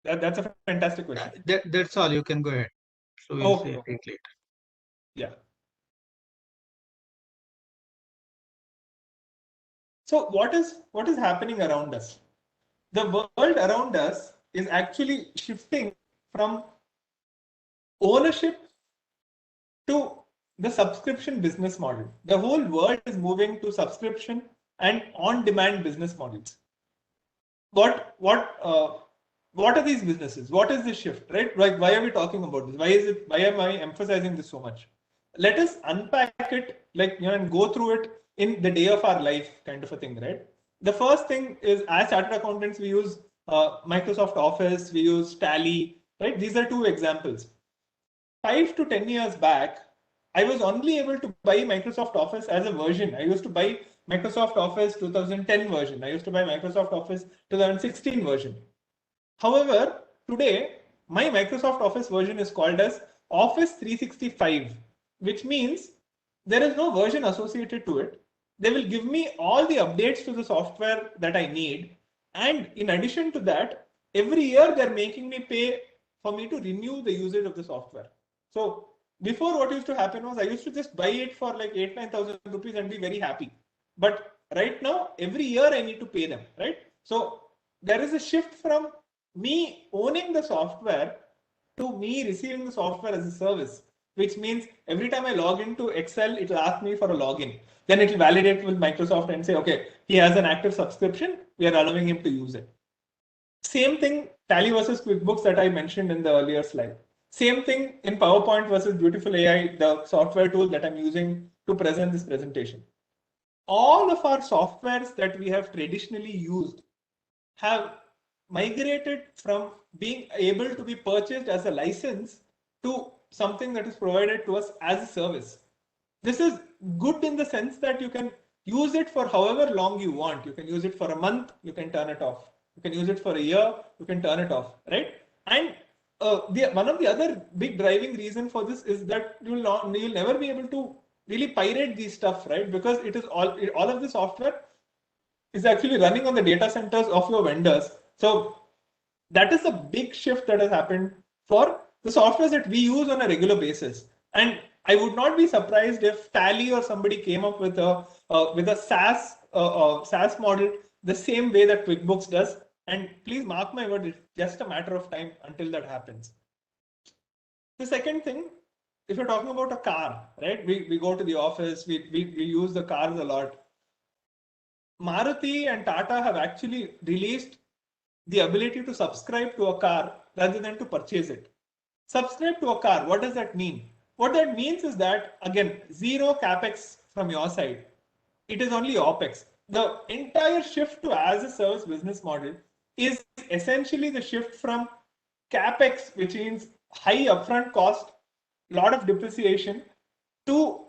B: That's a fantastic question.
A: That's all. You can go ahead. So we'll see it later.
B: Yeah. So what is happening around us? The world around us is actually shifting from ownership to the subscription business model. The whole world is moving to subscription and on-demand business models. What are these businesses? What is this shift, right? Like, why are we talking about this? Why am I emphasizing this so much? Let us unpack it, and go through it in the day of our life, kind of a thing, right? The first thing is, as chartered accountants, we use Microsoft Office, we use Tally, right? These are two examples. 5 to 10 years back, I was only able to buy Microsoft Office as a version. I used to buy Microsoft Office 2010 version. I used to buy Microsoft Office 2016 version. However, today my Microsoft Office version is called as Office 365, which means there is no version associated to it. They will give me all the updates to the software that I need. And in addition to that, every year they're making me pay for me to renew the usage of the software. So before, what used to happen was I used to just buy it for like 8,000-9,000 rupees and be very happy. But right now, every year I need to pay them, right? So there is a shift from me owning the software to me receiving the software as a service, which means every time I log into Excel, it'll ask me for a login. Then it'll validate with Microsoft and say, okay, he has an active subscription. We are allowing him to use it. Same thing, Tally versus QuickBooks that I mentioned in the earlier slide. Same thing in PowerPoint versus Beautiful AI, the software tool that I'm using to present this presentation. All of our softwares that we have traditionally used have migrated from being able to be purchased as a license to something that is provided to us as a service. This is good in the sense that you can use it for however long you want. You can use it for a month, you can turn it off. You can use it for a year, you can turn it off, right? And one of the other big driving reason for this is that you'll never be able to really pirate these stuff, right? Because it is all of the software is actually running on the data centers of your vendors. So that is a big shift that has happened for the softwares that we use on a regular basis. And I would not be surprised if Tally or somebody came up with a SaaS model the same way that QuickBooks does. And please mark my word, it's just a matter of time until that happens. The second thing, if you're talking about a car, right? We go to the office, we use the cars a lot. Maruti and Tata have actually released the ability to subscribe to a car rather than to purchase it. Subscribe to a car, what does that mean? What that means is that, again, zero capex from your side. It is only OPEX. The entire shift to as a service business model is essentially the shift from capex, which means high upfront cost, lot of depreciation, to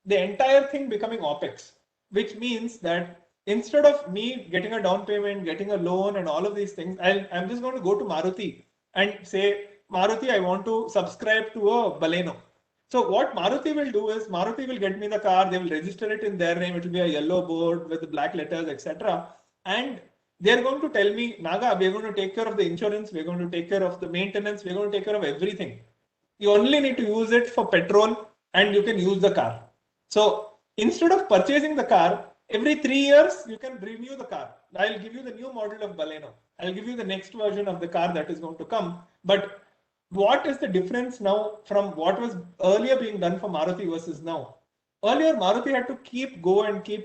B: the entire thing becoming OPEX, which means that instead of me getting a down payment, getting a loan and all of these things, I'm just going to go to Maruti and say, Maruti, I want to subscribe to a Baleno. So what Maruti will do is Maruti will get me the car, they will register it in their name, it will be a yellow board with the black letters, etc. And they're going to tell me, Naga, we're going to take care of the insurance, we're going to take care of the maintenance, we're going to take care of everything. You only need to use it for petrol and you can use the car. So instead of purchasing the car, every 3 years, you can renew the car. I'll give you the new model of Baleno. I'll give you the next version of the car that is going to come. But what is the difference now from what was earlier being done for Maruti versus now? Earlier, Maruti had to keep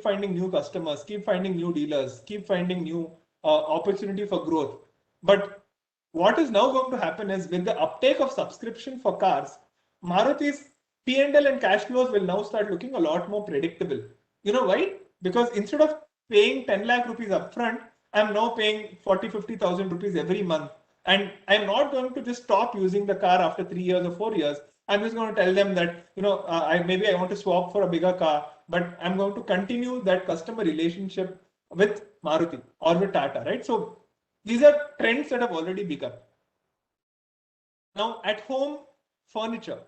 B: finding new customers, keep finding new dealers, keep finding new opportunity for growth. But what is now going to happen is with the uptake of subscription for cars, Maruti's P&L and cash flows will now start looking a lot more predictable. You know why? Because instead of paying 10 lakh rupees upfront, I'm now paying 40,000-50,000 rupees every month. And I'm not going to just stop using the car after 3 years or 4 years. I'm just going to tell them that, maybe I want to swap for a bigger car, but I'm going to continue that customer relationship with Maruti or with Tata, right? So these are trends that have already begun. Now, at home furniture.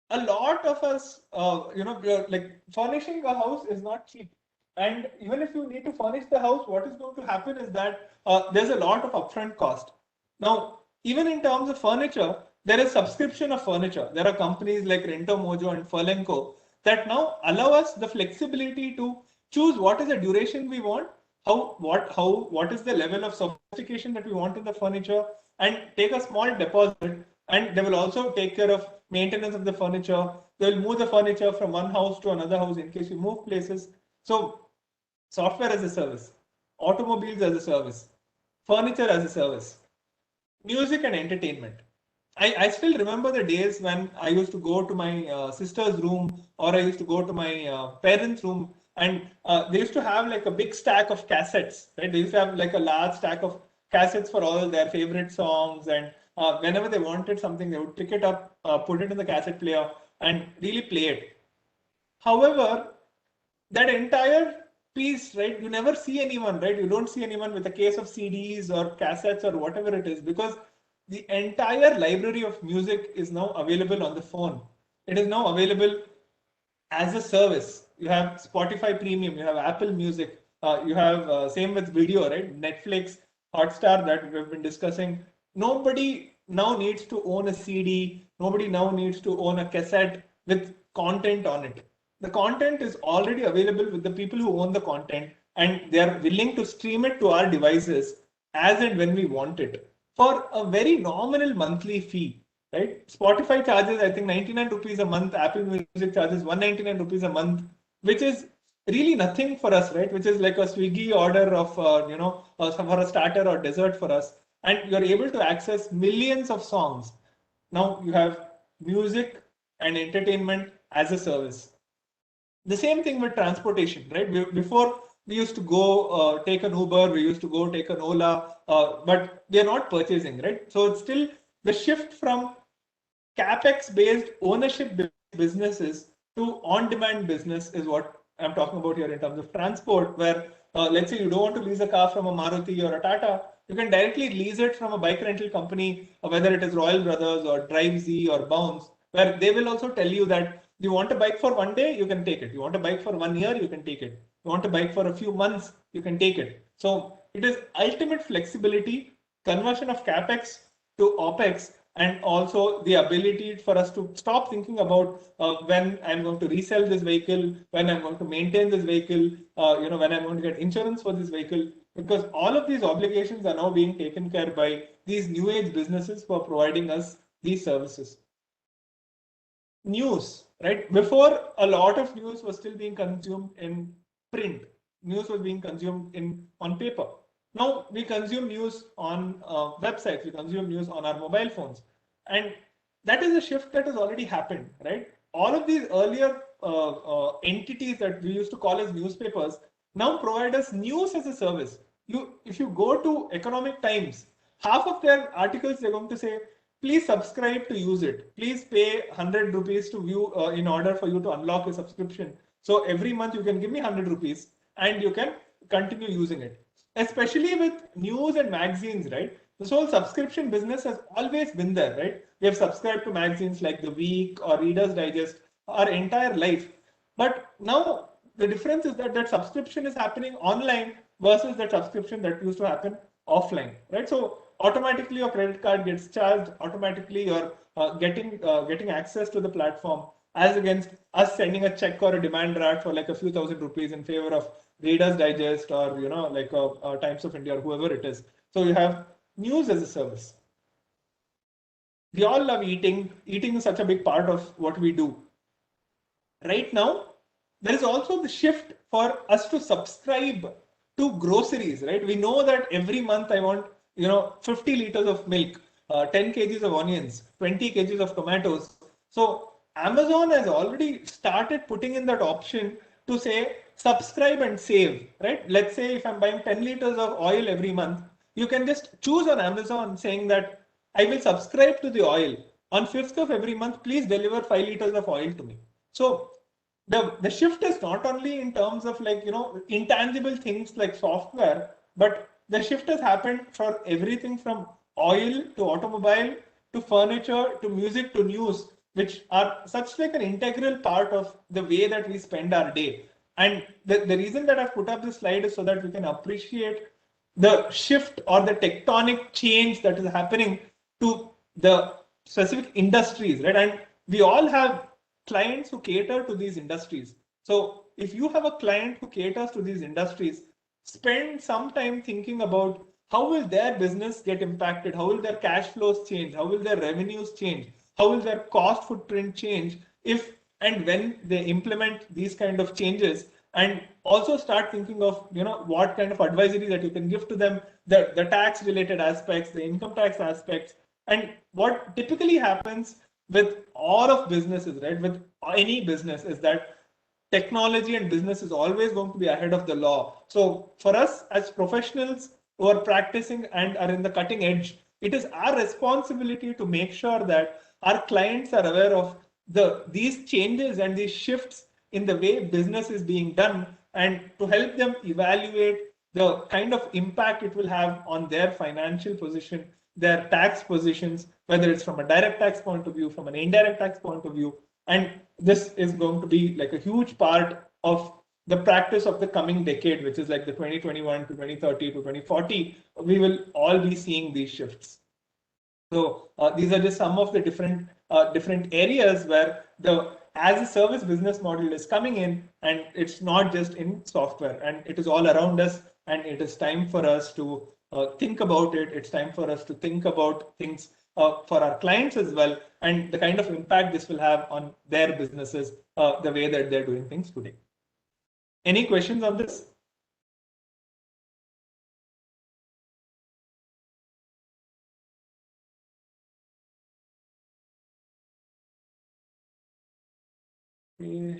B: A lot of us, like furnishing a house is not cheap. And even if you need to furnish the house, what is going to happen is that there's a lot of upfront cost. Now, even in terms of furniture, there is subscription of furniture. There are companies like Rento Mojo and Furlenco that now allow us the flexibility to choose what is the duration we want, what is the level of sophistication that we want in the furniture, and take a small deposit. And they will also take care of maintenance of the furniture. They will move the furniture from one house to another house in case you move places. So software as a service, automobiles as a service, furniture as a service, music and entertainment. I still remember the days when I used to go to my sister's room or I used to go to my parents' room, and they used to have like a big stack of cassettes, right? They used to have like a large stack of cassettes for all their favorite songs, and whenever they wanted something, they would pick it up, put it in the cassette player and really play it. However, that entire piece, right? You never see anyone, right? You don't see anyone with a case of CDs or cassettes or whatever it is, because the entire library of music is now available on the phone. It is now available as a service. You have Spotify Premium, you have Apple Music, you have same with video, right? Netflix, Hotstar that we've been discussing. Nobody now needs to own a CD. Nobody now needs to own a cassette with content on it. The content is already available with the people who own the content, and they are willing to stream it to our devices as and when we want it for a very nominal monthly fee. Right? Spotify charges, I think, 99 rupees a month. Apple Music charges 199 rupees a month, which is really nothing for us, right? Which is like a Swiggy order of, for a starter or dessert for us. And you're able to access millions of songs. Now you have music and entertainment as a service. The same thing with transportation, right? Before we used to go take an Uber, we used to go take an Ola, but we are not purchasing, right? So it's still the shift from capex based ownership businesses to on-demand business is what I'm talking about here in terms of transport, where let's say you don't want to lease a car from a Maruti or a Tata, you can directly lease it from a bike rental company, whether it is Royal Brothers or DriveZ or Bounce, where they will also tell you that you want a bike for one day, you can take it. You want a bike for 1 year, you can take it. You want a bike for a few months, you can take it. So it is ultimate flexibility, conversion of capex to opex, and also the ability for us to stop thinking about when I'm going to resell this vehicle, when I'm going to maintain this vehicle, when I'm going to get insurance for this vehicle, because all of these obligations are now being taken care by these new age businesses who are providing us these services. News, right? Before, a lot of news was still being consumed in print. News was being consumed on paper. Now we consume news on websites, we consume news on our mobile phones. And that is a shift that has already happened, right? All of these earlier entities that we used to call as newspapers now provide us news as a service. If you go to Economic Times, half of their articles they're going to say, please subscribe to use it. Please pay 100 rupees to view in order for you to unlock a subscription. So every month you can give me 100 rupees and you can continue using it. Especially with news and magazines, right? This whole subscription business has always been there, right? We have subscribed to magazines like The Week or Reader's Digest our entire life. But now the difference is that that subscription is happening online versus that subscription that used to happen offline, right? So automatically your credit card gets charged, automatically you're getting access to the platform, as against us sending a check or a demand draft for like a few thousand rupees in favor of Reader's Digest or Times of India or whoever it is. So you have news as a service. We all love eating. Eating is such a big part of what we do. Right now, there is also the shift for us to subscribe to groceries, right? We know that every month I want 50 liters of milk, 10 kgs of onions, 20 kgs of tomatoes. So Amazon has already started putting in that option to say subscribe and save, right? Let's say if I'm buying 10 liters of oil every month, you can just choose on Amazon saying that I will subscribe to the oil. On 5th of every month, please deliver 5 liters of oil to me. So the shift is not only in terms of intangible things like software, but the shift has happened for everything from oil to automobile to furniture to music to news, which are such like an integral part of the way that we spend our day. And the reason that I've put up this slide is so that we can appreciate the shift or the tectonic change that is happening to the specific industries, right? And we all have clients who cater to these industries. So if you have a client who caters to these industries, spend some time thinking about how will their business get impacted? How will their cash flows change? How will their revenues change? How will their cost footprint change if and when they implement these kind of changes? And also start thinking of what kind of advisory that you can give to them, the tax related aspects, the income tax aspects. And what typically happens with all of businesses, right, with any business, is that technology and business is always going to be ahead of the law. So for us as professionals who are practicing and are in the cutting edge, it is our responsibility to make sure that our clients are aware of these changes and these shifts in the way business is being done, and to help them evaluate the kind of impact it will have on their financial position, their tax positions, whether it's from a direct tax point of view, from an indirect tax point of view. And this is going to be like a huge part of the practice of the coming decade, which is like the 2021 to 2030 to 2040. We will all be seeing these shifts. So these are just some of the different areas where the as a service business model is coming in, and it's not just in software, and it is all around us, and it is time for us to think about it. It's time for us to think about things for our clients as well, and the kind of impact this will have on their businesses, the way that they're doing things today. Any questions on this? Okay.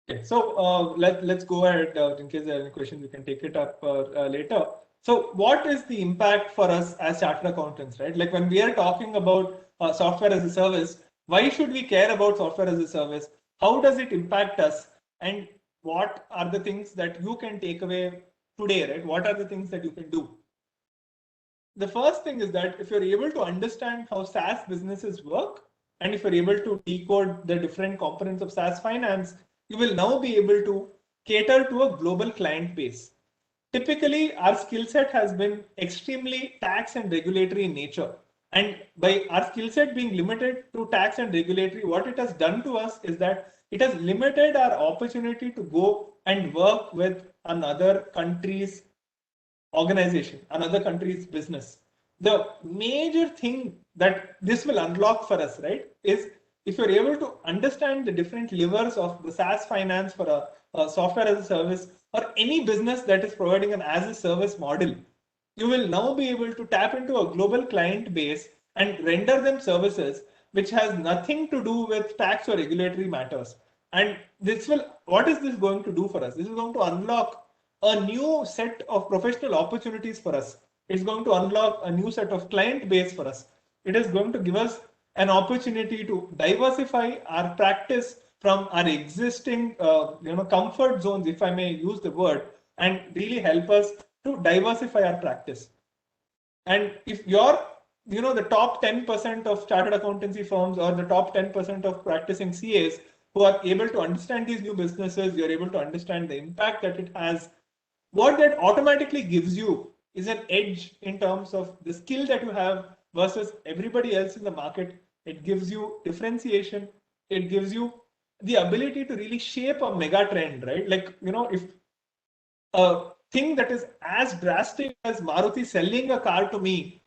B: Okay, so let's go ahead. In case there are any questions, we can take it up later. So what is the impact for us as chartered accountants, right? Like when we are talking about software as a service, why should we care about software as a service? How does it impact us? And what are the things that you can take away today, right? What are the things that you can do? The first thing is that if you're able to understand how SaaS businesses work, and if you're able to decode the different components of SaaS finance, you will now be able to cater to a global client base. Typically, our skill set has been extremely tax and regulatory in nature. And by our skill set being limited to tax and regulatory, what it has done to us is that it has limited our opportunity to go and work with another country's organization, another country's business. The major thing that this will unlock for us, right, is if you're able to understand the different levers of the SaaS finance for a software as a service, or any business that is providing an as a service model, you will now be able to tap into a global client base and render them services which has nothing to do with tax or regulatory matters. And this will, what is this going to do for us? This is going to unlock a new set of professional opportunities for us. It's going to unlock a new set of client base for us. It is going to give us an opportunity to diversify our practice from our existing comfort zones, if I may use the word, and really help us to diversify our practice. And if you're the top 10% of chartered accountancy firms or the top 10% of practicing CAs who are able to understand these new businesses, you're able to understand the impact that it has. What that automatically gives you is an edge in terms of the skill that you have versus everybody else in the market. It gives you differentiation. It gives you the ability to really shape a mega trend, right? Like, if a thing that is as drastic as Maruti selling a car to me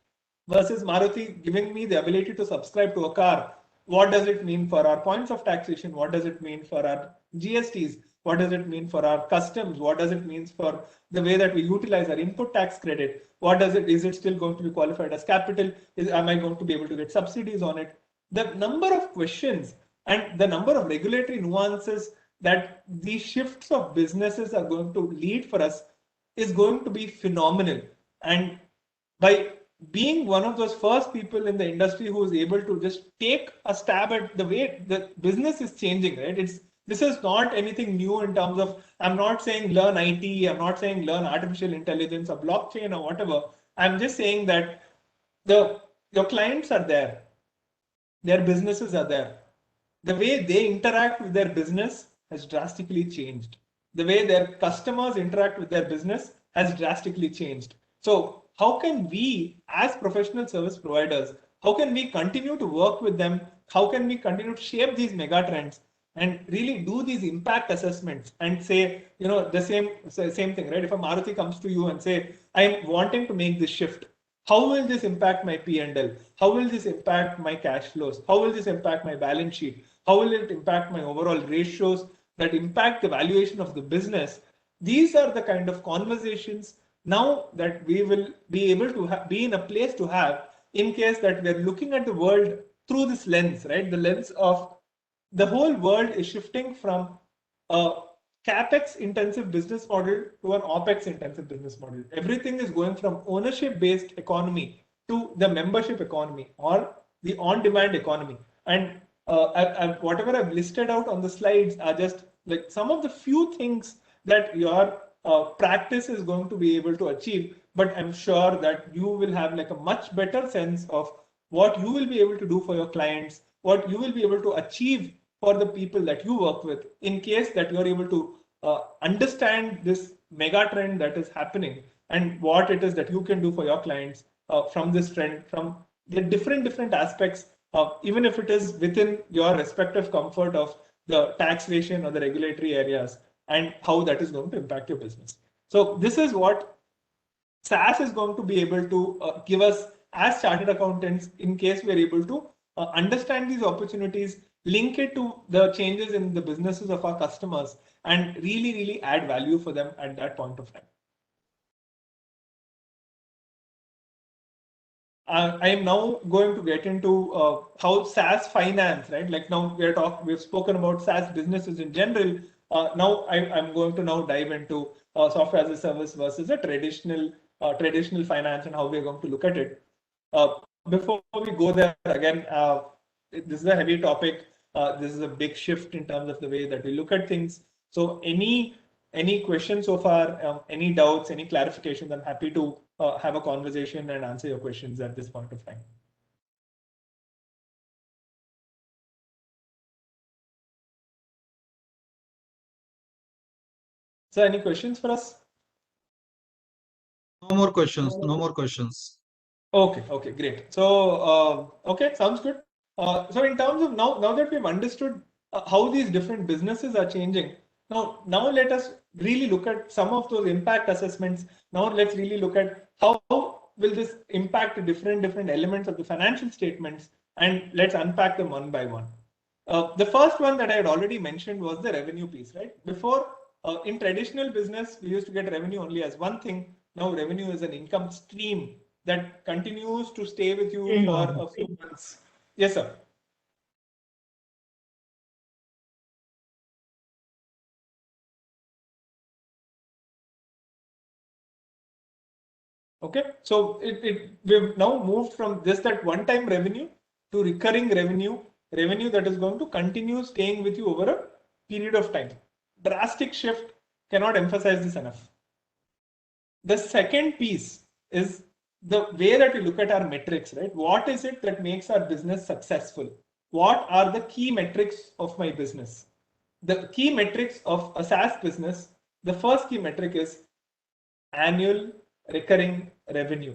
B: versus Maruti giving me the ability to subscribe to a car, what does it mean for our points of taxation? What does it mean for our GSTs? What does it mean for our customs? What does it mean for the way that we utilize our input tax credit? Is it still going to be qualified as capital? Am I going to be able to get subsidies on it? The number of questions and the number of regulatory nuances that these shifts of businesses are going to lead for us is going to be phenomenal. And by being one of those first people in the industry who is able to just take a stab at the way the business is changing, right? This is not anything new in terms of, I'm not saying learn IT, I'm not saying learn artificial intelligence or blockchain or whatever. I'm just saying that your clients are there, their businesses are there. The way they interact with their business has drastically changed. The way their customers interact with their business has drastically changed. So how can we, as professional service providers, how can we continue to work with them? How can we continue to shape these mega trends and really do these impact assessments and say, the same thing, right? If a Maruti comes to you and say, I'm wanting to make this shift, how will this impact my P&L? How will this impact my cash flows? How will this impact my balance sheet? How will it impact my overall ratios that impact the valuation of the business? These are the kind of conversations now that we will be able to be in a place to have in case that we're looking at the world through this lens, right? The lens of the whole world is shifting from a CapEx intensive business model to an OpEx intensive business model. Everything is going from ownership based economy to the membership economy, or the on-demand economy. And whatever I've listed out on the slides are just like some of the few things that your practice is going to be able to achieve. But I'm sure that you will have like a much better sense of what you will be able to do for your clients, what you will be able to achieve for the people that you work with, in case that you're able to understand this mega trend that is happening and what it is that you can do for your clients from this trend, from the different aspects, even if it is within your respective comfort of the taxation or the regulatory areas, and how that is going to impact your business. So this is what SaaS is going to be able to give us as chartered accountants, in case we're able to understand these opportunities, link it to the changes in the businesses of our customers, and really add value for them at that point of time. I am now going to get into how SaaS finance, right? Like now we've spoken about SaaS businesses in general. Now I'm going to now dive into software as a service versus a traditional finance, and how we're going to look at it. Before we go there, again, this is a heavy topic. This is a big shift in terms of the way that we look at things. So any questions so far, any doubts, any clarifications, I'm happy to have a conversation and answer your questions at this point of time. So any questions for us?
A: No more questions. No more questions.
B: Okay, great. So okay, sounds good. So in terms of now that we've understood how these different businesses are changing, now let us really look at some of those impact assessments. Now let's really look at how will this impact different elements of the financial statements, and let's unpack them one by one. The first one that I had already mentioned was the revenue piece, right? Before, in traditional business, we used to get revenue only as one thing. Now revenue is an income stream that continues to stay with you for a few months. Yes, sir. Okay, so we've now moved from just that one-time revenue to recurring revenue that is going to continue staying with you over a period of time. Drastic shift, cannot emphasize this enough. The second piece is the way that we look at our metrics, right? What is it that makes our business successful? What are the key metrics of my business? The key metrics of a SaaS business, the first key metric is annual recurring revenue.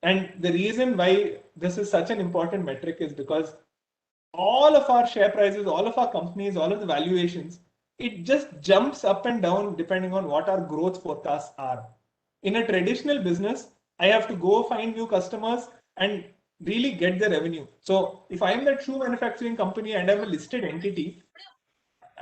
B: And the reason why this is such an important metric is because all of our share prices, all of our companies, all of the valuations, it just jumps up and down depending on what our growth forecasts are. In a traditional business, I have to go find new customers and really get the revenue. So if I'm the shoe manufacturing company and I'm a listed entity,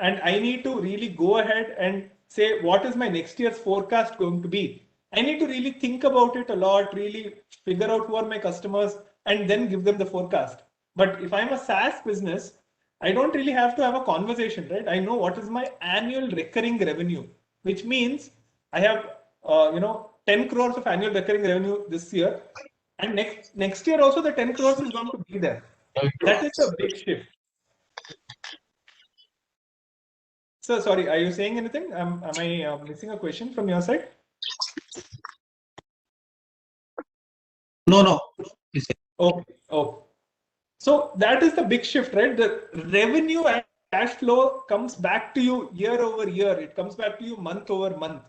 B: and I need to really go ahead and say, what is my next year's forecast going to be? I need to really think about it a lot, really figure out who are my customers, and then give them the forecast. But if I'm a SaaS business, I don't really have to have a conversation, right? I know what is my annual recurring revenue, which means I have 10 crores of annual recurring revenue this year, and next year also the 10 crores is going to be there. That is a big shift. So sorry, are you saying anything? Am I missing a question from your side?
A: No.
B: Okay. So that is the big shift, right? The revenue and cash flow comes back to you year over year. It comes back to you month over month.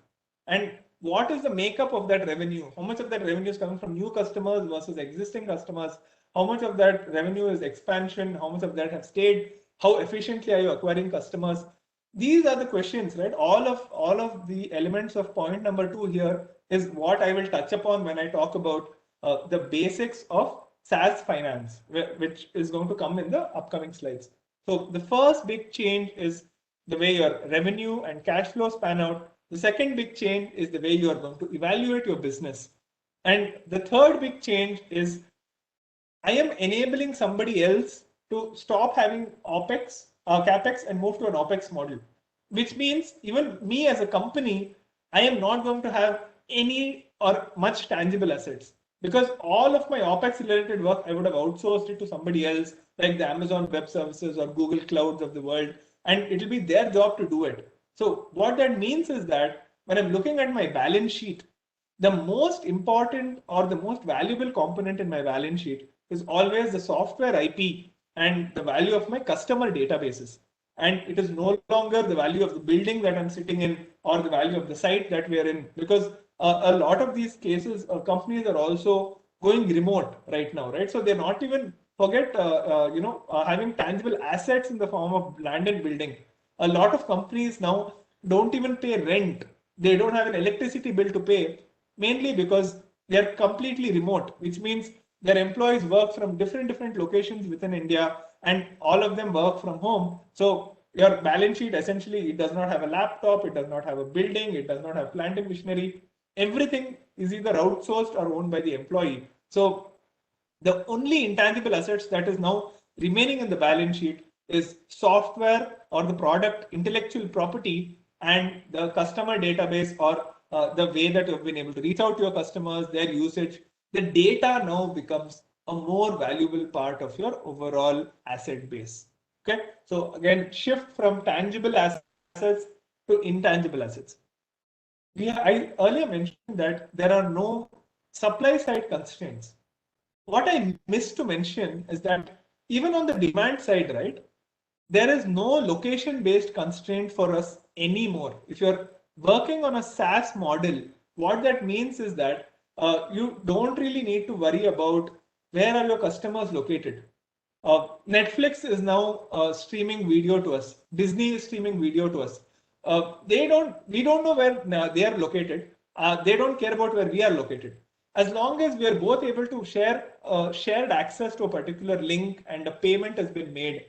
B: And what is the makeup of that revenue? How much of that revenue is coming from new customers versus existing customers? How much of that revenue is expansion? How much of that have stayed? How efficiently are you acquiring customers? These are the questions, right? All of the elements of point number 2 here is what I will touch upon when I talk about the basics of SaaS finance, which is going to come in the upcoming slides. So the first big change is the way your revenue and cash flows pan out. The second big change is the way you are going to evaluate your business. And the third big change is I am enabling somebody else to stop having CapEx and move to an OpEx model, which means even me as a company, I am not going to have any or much tangible assets. because all of my OpEx related work, I would have outsourced it to somebody else, like the Amazon Web Services or Google Clouds of the world, and it'll be their job to do it. So what that means is that when I'm looking at my balance sheet, the most important or the most valuable component in my balance sheet is always the software IP and the value of my customer databases. And it is no longer the value of the building that I'm sitting in or the value of the site that we are in, because a lot of these cases, companies are also going remote right now, right? So they're not even forget, having tangible assets in the form of land and building. A lot of companies now don't even pay rent. They don't have an electricity bill to pay, mainly because they're completely remote, which means their employees work from different locations within India, and all of them work from home. So your balance sheet essentially, it does not have a laptop, it does not have a building, it does not have plant and machinery. Everything is either outsourced or owned by the employee. So the only intangible assets that is now remaining in the balance sheet is software or the product intellectual property and the customer database, or the way that you've been able to reach out to your customers, their usage. The data now becomes a more valuable part of your overall asset base. Okay, so again, shift from tangible assets to intangible assets. I earlier mentioned that there are no supply side constraints. What I missed to mention is that even on the demand side, right, there is no location based constraint for us anymore. If you're working on a SaaS model, what that means is that you don't really need to worry about where are your customers located. Netflix is now streaming video to us. Disney is streaming video to us. We don't know where they are located. They don't care about where we are located. As long as we are both able to share shared access to a particular link and a payment has been made,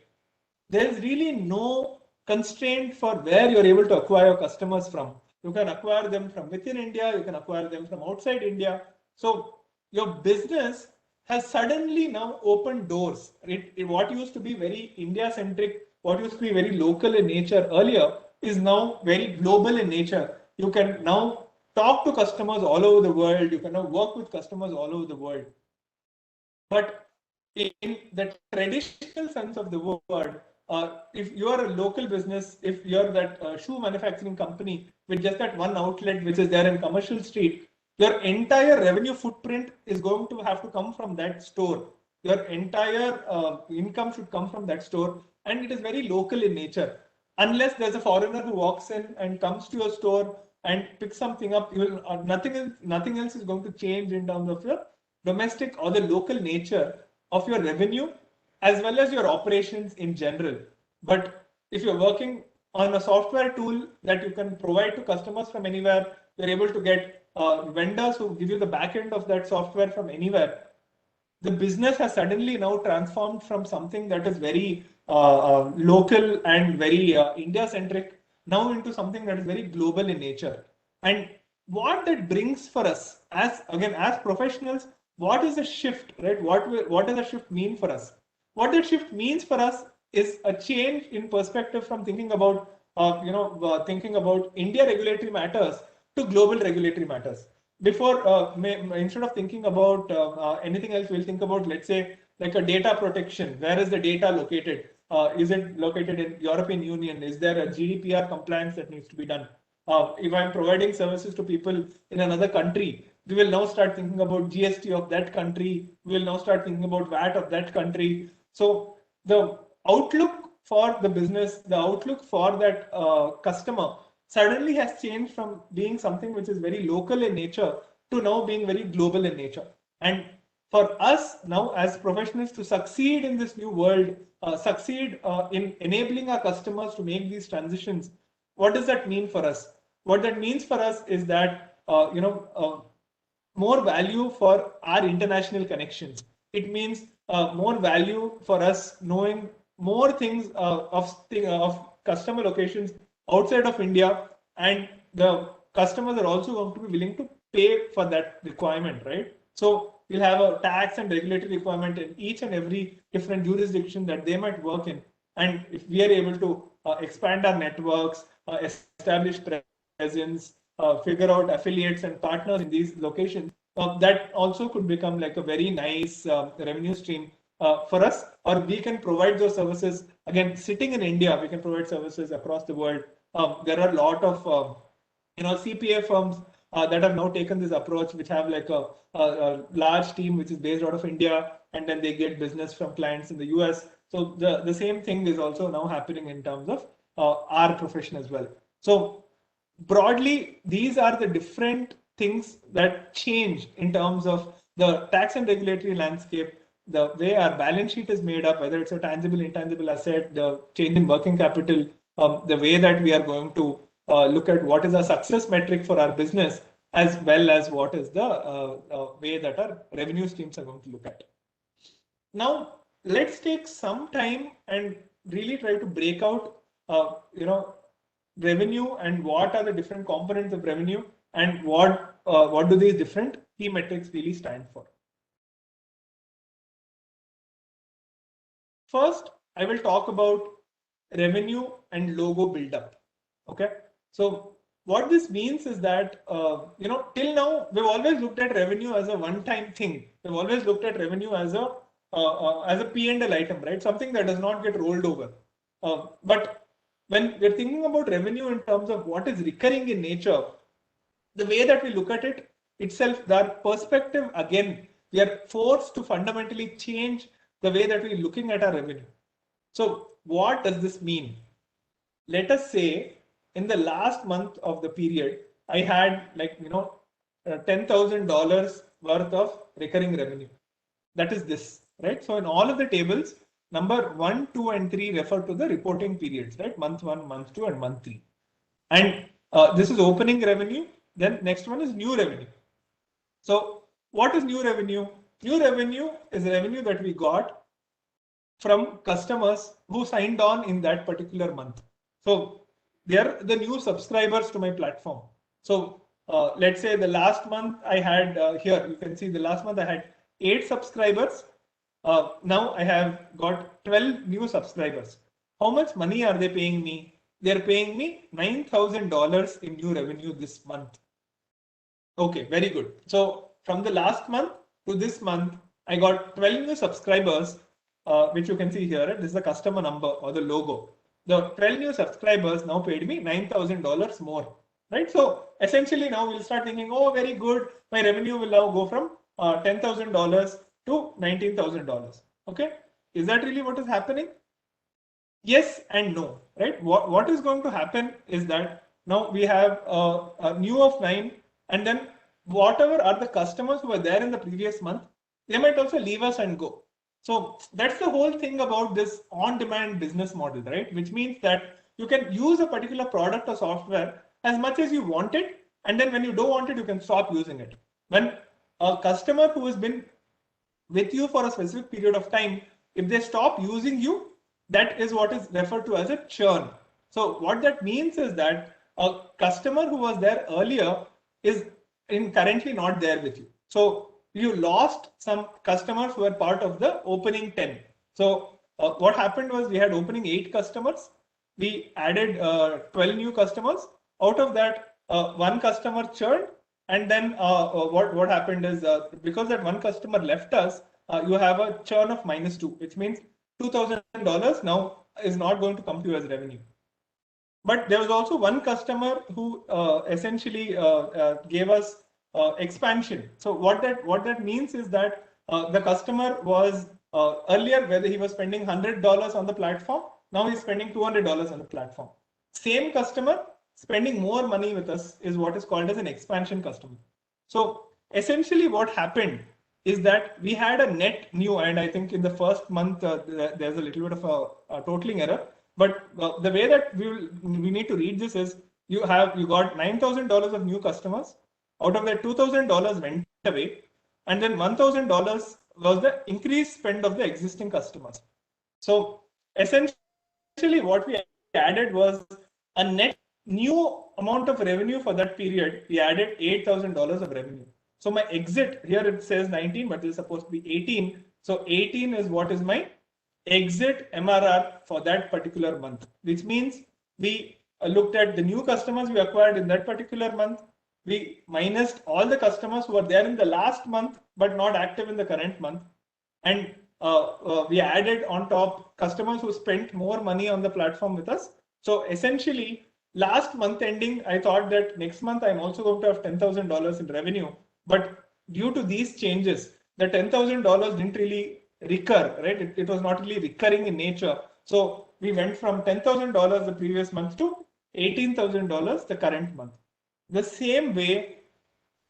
B: there is really no constraint for where you're able to acquire customers from. You can acquire them from within India, you can acquire them from outside India. So your business has suddenly now opened doors. What used to be very India centric, what used to be very local in nature earlier, is now very global in nature. You can now talk to customers all over the world. You can now work with customers all over the world. But in the traditional sense of the word, if you are a local business, if you're that shoe manufacturing company with just that one outlet which is there in Commercial Street, your entire revenue footprint is going to have to come from that store. Your entire income should come from that store, and it is very local in nature. Unless there's a foreigner who walks in and comes to your store and picks something up, nothing else is going to change in terms of your domestic or the local nature of your revenue as well as your operations in general. But if you're working on a software tool that you can provide to customers from anywhere, you're able to get vendors who give you the back end of that software from anywhere. The business has suddenly now transformed from something that is very local and very India centric now into something that is very global in nature. And what that brings for us as professionals, what is the shift, right? What does the shift mean for us? What that shift means for us is a change in perspective from thinking about thinking about India regulatory matters to global regulatory matters. Before, instead of thinking about anything else, we'll think about, let's say, like a data protection. Where is the data located? Is it located in European Union? Is there a GDPR compliance that needs to be done? If I'm providing services to people in another country, we will now start thinking about GST of that country. We will now start thinking about VAT of that country. So the outlook for the business, the outlook for that customer suddenly has changed from being something which is very local in nature to now being very global in nature. And for us now as professionals to succeed in this new world, succeed in enabling our customers to make these transitions, what does that mean for us? What that means for us is that more value for our international connections. It means more value for us knowing more things of customer locations outside of India, and the customers are also going to be willing to pay for that requirement, right? So we'll have a tax and regulatory requirement in each and every different jurisdiction that they might work in. And if we are able to expand our networks, establish presence, figure out affiliates and partners in these locations, that also could become like a very nice revenue stream for us, or we can provide those services. Again, sitting in India, we can provide services across the world. There are a lot of CPA firms that have now taken this approach, which have like a large team which is based out of India, and then they get business from clients in the US. So the same thing is also now happening in terms of our profession as well. So broadly, these are the different things that change in terms of the tax and regulatory landscape, the way our balance sheet is made up, whether it's a tangible, intangible asset, the change in working capital, the way that we are going to look at what is a success metric for our business, as well as what is the way that our revenue streams are going to look at. Now, let's take some time and really try to break out, revenue and what are the different components of revenue and what do these different key metrics really stand for. First, I will talk about revenue and logo buildup. Okay, so what this means is that till now we've always looked at revenue as a one-time thing. We've always looked at revenue as a P&L item, right? Something that does not get rolled over. But when we're thinking about revenue in terms of what is recurring in nature, the way that we look at it itself, that perspective, again, we are forced to fundamentally change the way that we're looking at our revenue. So what does this mean? Let us say in the last month of the period, I had $10,000 worth of recurring revenue. That is this, right? So in all of the tables, number 1, 2, and 3 refer to the reporting periods, right? Month 1, month 2, and month 3. And this is opening revenue. Then next one is new revenue. So what is new revenue? New revenue is revenue that we got from customers who signed on in that particular month. So they are the new subscribers to my platform. So let's say the last month I had here, you can see the last month I had 8 subscribers. Now I have got 12 new subscribers. How much money are they paying me? They're paying me $9,000 in new revenue this month. Okay, very good. So from the last month to this month, I got 12 new subscribers, which you can see here. This is the customer number or the logo. The 12 new subscribers now paid me $9,000 more, right? So essentially now we'll start thinking, oh, very good. My revenue will now go from $10,000 to $19,000. Okay, is that really what is happening? Yes and no, right? What is going to happen is that now we have a new of 9, and then whatever are the customers who were there in the previous month, they might also leave us and go. So that's the whole thing about this on-demand business model, right? Which means that you can use a particular product or software as much as you want it, and then when you don't want it, you can stop using it. When a customer who has been with you for a specific period of time, if they stop using you, that is what is referred to as a churn. So what that means is that a customer who was there earlier is currently not there with you. So you lost some customers who were part of the opening 10. So what happened was we had opening 8 customers. We added 12 new customers. Out of that, 1 customer churned. And then what happened is because that 1 customer left us, you have a churn of -2, which means $2,000 now is not going to come to you as revenue. But there was also 1 customer who essentially gave us expansion. So what that means is that the customer was earlier, whether he was spending $100 on the platform, now he's spending $200 on the platform. Same customer spending more money with us is what is called as an expansion customer. So essentially what happened is that we had a net new, and I think in the first month there's a little bit of a totaling error, but the way that we need to read this is you got $9,000 of new customers. Out of that, $2,000 went away, and then $1,000 was the increased spend of the existing customers. So essentially what we added was a net new amount of revenue for that period. We added $8,000 of revenue. So my exit here, it says 19, but this is supposed to be 18. So 18 is what is my exit MRR for that particular month, which means we looked at the new customers we acquired in that particular month, we minused all the customers who were there in the last month but not active in the current month, and we added on top customers who spent more money on the platform with us. So essentially, last month ending, I thought that next month I'm also going to have $10,000 in revenue, but due to these changes, the $10,000 didn't really recur, right? It was not really recurring in nature. So we went from $10,000 the previous month to $18,000 the current month. The same way,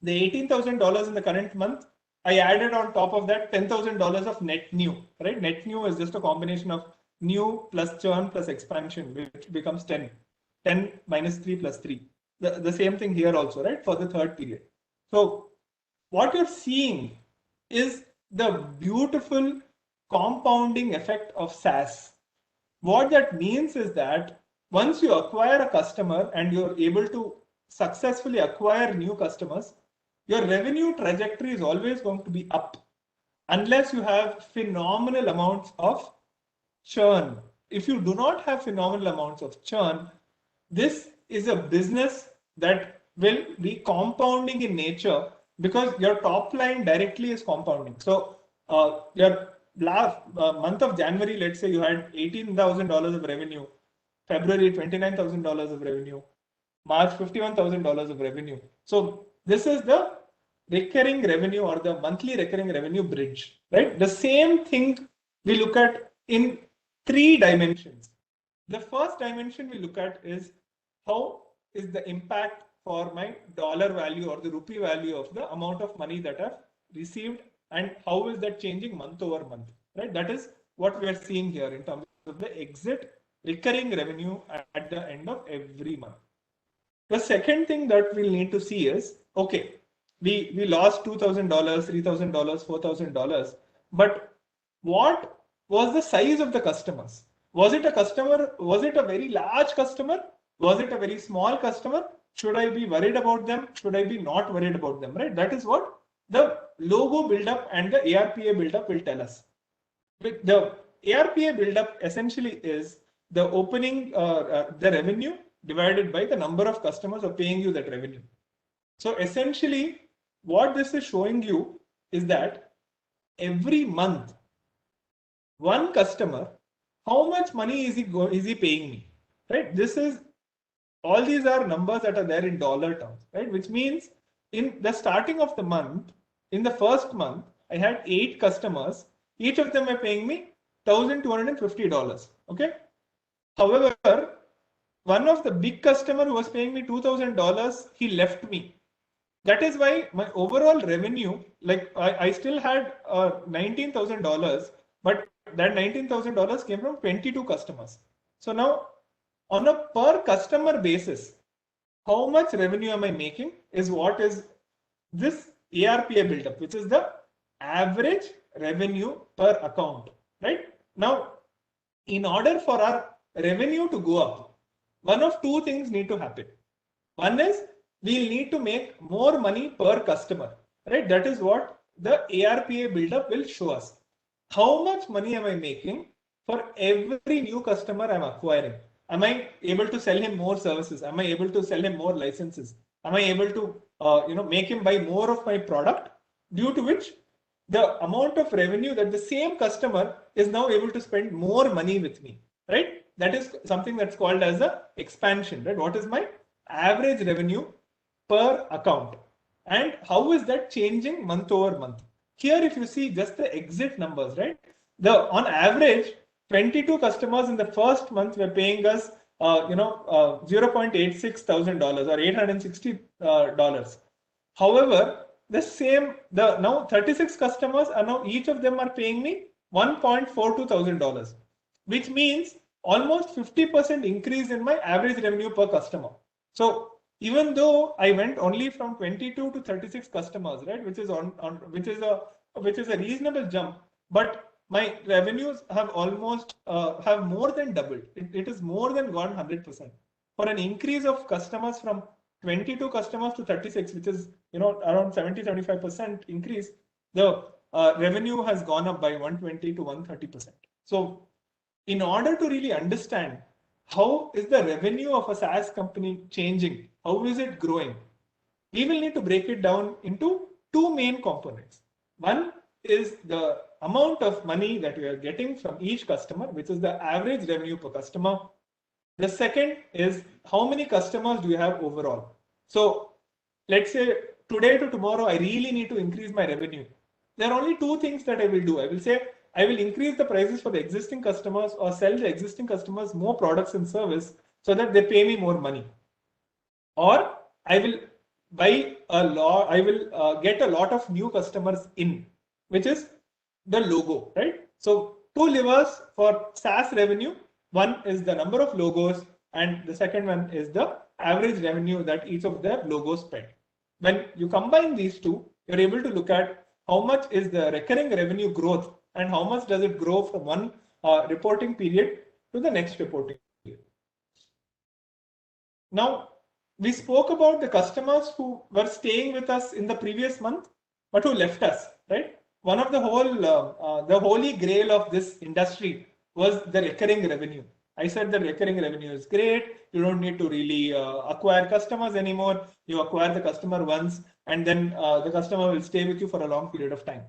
B: the $18,000 in the current month, I added on top of that $10,000 of net new, right? Net new is just a combination of new plus churn plus expansion, which becomes 10. 10 minus 3 plus 3. The same thing here also, right? For the third period. So what you're seeing is the beautiful compounding effect of SaaS. What that means is that once you acquire a customer and you're able to successfully acquire new customers, your revenue trajectory is always going to be up unless you have phenomenal amounts of churn. If you do not have phenomenal amounts of churn, this is a business that will be compounding in nature because your top line directly is compounding. So your last month of January, let's say you had $18,000 of revenue, February $29,000 of revenue, March $51,000 of revenue. So this is the recurring revenue or the monthly recurring revenue bridge, right? The same thing we look at in 3 dimensions. The first dimension we look at is how is the impact for my dollar value or the rupee value of the amount of money that I've received, and how is that changing month over month, right? That is what we are seeing here in terms of the exit recurring revenue at the end of every month. The second thing that we'll need to see is, okay, we lost $2,000, $3,000, $4,000, but what was the size of the customers? Was it a customer? Was it a very large customer? Was it a very small customer? Should I be worried about them? Should I be not worried about them, right? That is what the logo buildup and the ARPA buildup will tell us. The ARPA buildup essentially is the opening, the revenue divided by the number of customers who are paying you that revenue. So essentially, what this is showing you is that every month, one customer, how much money is he paying me, right? This is, all these are numbers that are there in dollar terms, right? Which means in the starting of the month, in the first month, I had 8 customers. Each of them are paying me $1,250. Okay. However, one of the big customer who was paying me $2,000, he left me. That is why my overall revenue, like I still had $19,000, but that $19,000 came from 22 customers. So now on a per customer basis, how much revenue am I making is what is this ARPA buildup, which is the average revenue per account, right? Now, in order for our revenue to go up, one of 2 things need to happen. One is we'll need to make more money per customer, right? That is what the ARPA buildup will show us. How much money am I making for every new customer I'm acquiring? Am I able to sell him more services? Am I able to sell him more licenses? Am I able to make him buy more of my product, due to which the amount of revenue that the same customer is now able to spend more money with me, right? That is something that's called as the expansion, right? What is my average revenue per account, and how is that changing month over month? Here, if you see just the exit numbers, right? On average, 22 customers in the first month were paying us, $0.86 thousand or $860. However, now 36 customers are now each of them are paying me $1.42 thousand, which means almost 50% increase in my average revenue per customer. So even though I went only from 22 to 36 customers, right, which is a reasonable jump, but my revenues have almost have more than doubled. It is more than gone 100%. For an increase of customers from 22 customers to 36, which is around 70-75% increase, the revenue has gone up by 120 to 130%. So in order to really understand how is the revenue of a SaaS company changing, how is it growing, we will need to break it down into two main components. One is the amount of money that we are getting from each customer, which is the average revenue per customer. The second is how many customers do you have overall. So let's say today to tomorrow, I really need to increase my revenue. There are only two things that I will do. I will say I will increase the prices for the existing customers or sell the existing customers more products and service so that they pay me more money. Or I will buy a lot, I will get a lot of new customers in, which is the logo, right? So two levers for SaaS revenue. One is the number of logos, and the second one is the average revenue that each of their logos spend. When you combine these two, you're able to look at how much is the recurring revenue growth and how much does it grow from one reporting period to the next reporting period. Now, we spoke about the customers who were staying with us in the previous month, but who left us, right? One of the holy grail of this industry was the recurring revenue. I said the recurring revenue is great. You don't need to really acquire customers anymore. You acquire the customer once, and then the customer will stay with you for a long period of time.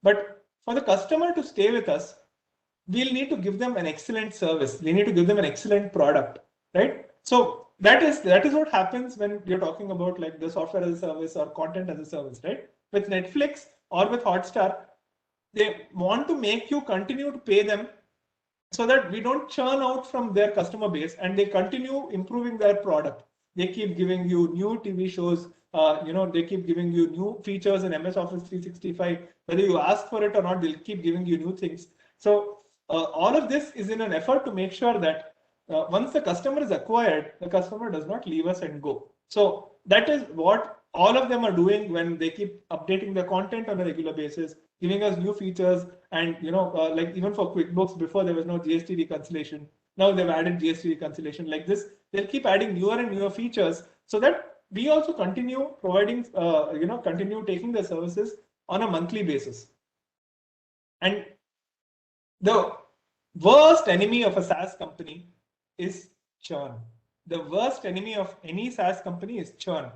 B: But for the customer to stay with us, we'll need to give them an excellent service. We need to give them an excellent product, right? So that is what happens when you're talking about like the software as a service or content as a service, right? With Netflix or with Hotstar, they want to make you continue to pay them so that we don't churn out from their customer base and they continue improving their product. They keep giving you new TV shows, they keep giving you new features in MS Office 365. Whether you ask for it or not, they'll keep giving you new things. So all of this is in an effort to make sure that once the customer is acquired, the customer does not leave us and go. So that is what all of them are doing when they keep updating their content on a regular basis, giving us new features. And like even for QuickBooks, before there was no GST reconciliation. Now they've added GST reconciliation. Like this, they'll keep adding newer and newer features so that we also continue providing, continue taking the services on a monthly basis. And the worst enemy of a SaaS company is churn. The worst enemy of any SaaS company is churn.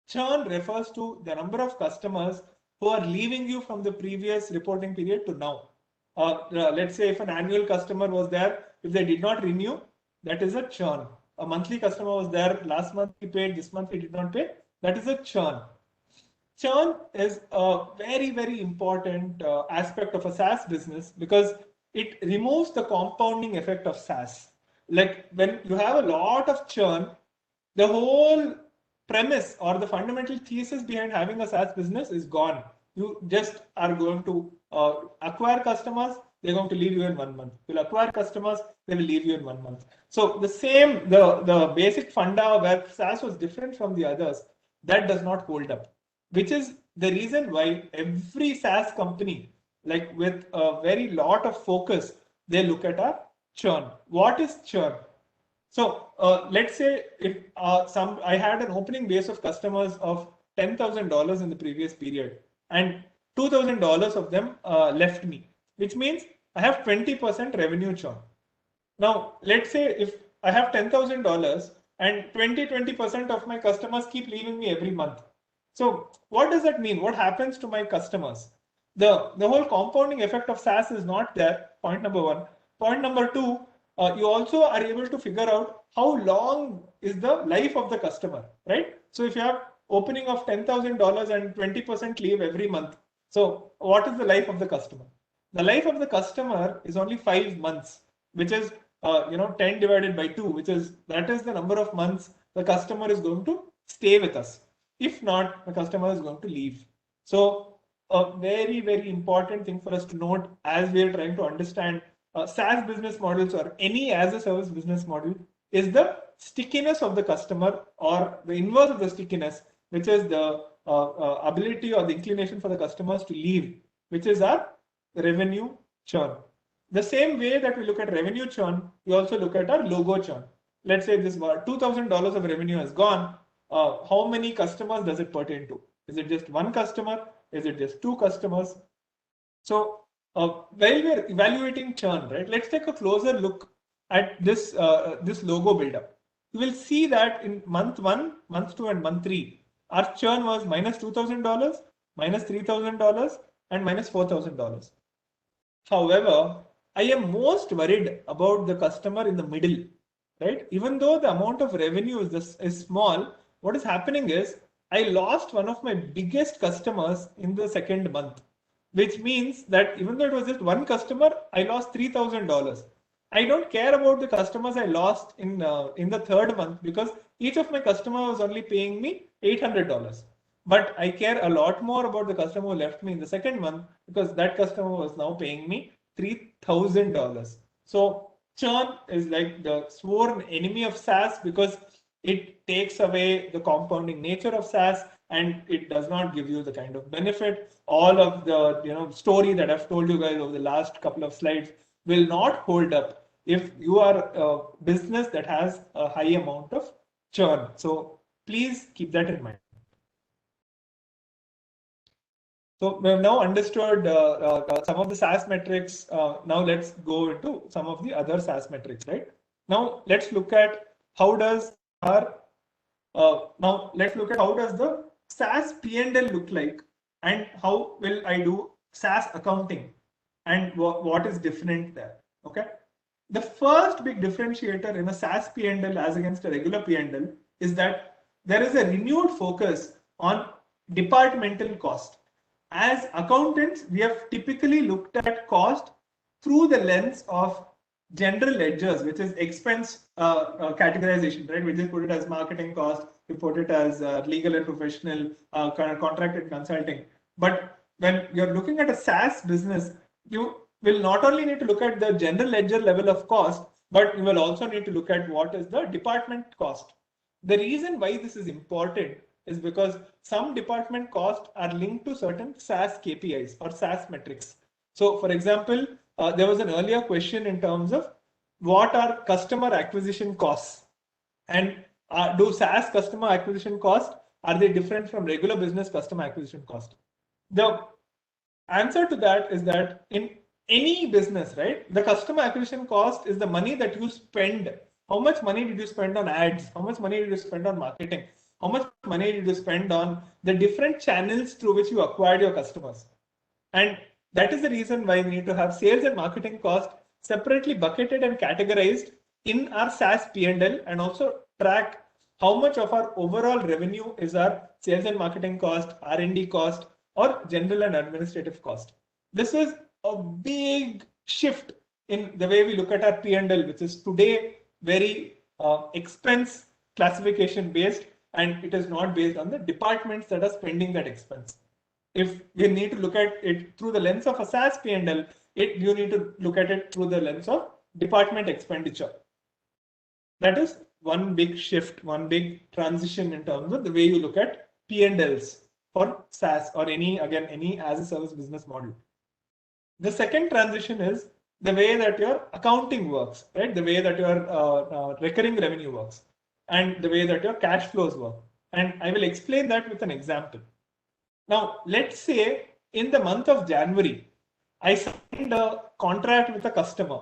B: Churn refers to the number of customers who are leaving you from the previous reporting period to now. Let's say if an annual customer was there, if they did not renew, that is a churn. A monthly customer was there, last month he paid, this month he did not pay, that is a churn. Churn is a very, very important aspect of a SaaS business because it removes the compounding effect of SaaS. Like when you have a lot of churn, the whole premise or the fundamental thesis behind having a SaaS business is gone. You just are going to acquire customers, they're going to leave you in 1 month. You'll acquire customers, they will leave you in 1 month. So the basic funda where SaaS was different from the others, that does not hold up, which is the reason why every SaaS company, like with a very lot of focus, they look at our churn. What is churn? So let's say if I had an opening base of customers of $10,000 in the previous period, and $2,000 of them left me, which means I have 20% revenue churn. Now, let's say if I have $10,000 and 20% of my customers keep leaving me every month. So what does that mean? What happens to my customers? The whole compounding effect of SaaS is not there, point number one. Point number two, you also are able to figure out how long is the life of the customer, right? So if you have opening of $10,000 and 20% leave every month, so what is the life of the customer? The life of the customer is only 5 months, which is 10 divided by 2, that is the number of months the customer is going to stay with us. If not, the customer is going to leave. So a very, very important thing for us to note as we are trying to understand SaaS business models or any as a service business model is the stickiness of the customer, or the inverse of the stickiness, which is the ability or the inclination for the customers to leave, which is our revenue churn. The same way that we look at revenue churn, we also look at our logo churn. Let's say this $2,000 of revenue has gone. How many customers does it pertain to? Is it just one customer? Is it just 2 customers? So while we're evaluating churn, right? Let's take a closer look at this logo buildup. You will see that in month 1, month 2, and month 3, our churn was minus $2,000, minus $3,000, and minus $4,000. However, I am most worried about the customer in the middle, right? Even though the amount of revenue is small, what is happening is I lost one of my biggest customers in the second month, which means that even though it was just one customer, I lost $3,000. I don't care about the customers I lost in the third month because each of my customers was only paying me $800. But I care a lot more about the customer who left me in the second month because that customer was now paying me $3,000. So churn is like the sworn enemy of SaaS because it takes away the compounding nature of SaaS and it does not give you the kind of benefit. All of the story that I've told you guys over the last couple of slides will not hold up if you are a business that has a high amount of churn. So please keep that in mind. So we have now understood some of the SaaS metrics. Now let's go into some of the other SaaS metrics, right? Now let's look at how does the SaaS P&L look like, and how will I do SaaS accounting, and what is different there. Okay. The first big differentiator in a SaaS P&L as against a regular P&L is that there is a renewed focus on departmental cost. As accountants, we have typically looked at cost through the lens of general ledgers, which is expense categorization, right? We just put it as marketing cost, we put it as legal and professional, contracted consulting. But when you're looking at a SaaS business, you will not only need to look at the general ledger level of cost, but you will also need to look at what is the department cost. The reason why this is important is because some department costs are linked to certain SaaS KPIs or SaaS metrics. So for example, there was an earlier question in terms of what are customer acquisition costs, and do SaaS customer acquisition costs, are they different from regular business customer acquisition cost? The answer to that is that in any business, right, the customer acquisition cost is the money that you spend. How much money did you spend on ads? How much money did you spend on marketing? How much money did you spend on the different channels through which you acquired your customers? And that is the reason why we need to have sales and marketing cost separately bucketed and categorized in our SaaS P&L, and also track how much of our overall revenue is our sales and marketing cost, R&D cost, or general and administrative cost. This is a big shift in the way we look at our P&L, which is today very expense classification based, and it is not based on the departments that are spending that expense. If we need to look at it through the lens of a SaaS P&L, you need to look at it through the lens of department expenditure. That is one big shift, one big transition in terms of the way you look at P&Ls for SaaS or any as a service business model. The second transition is the way that your accounting works, right? The way that your recurring revenue works, and the way that your cash flows work. And I will explain that with an example. Now, let's say in the month of January, I signed a contract with a customer.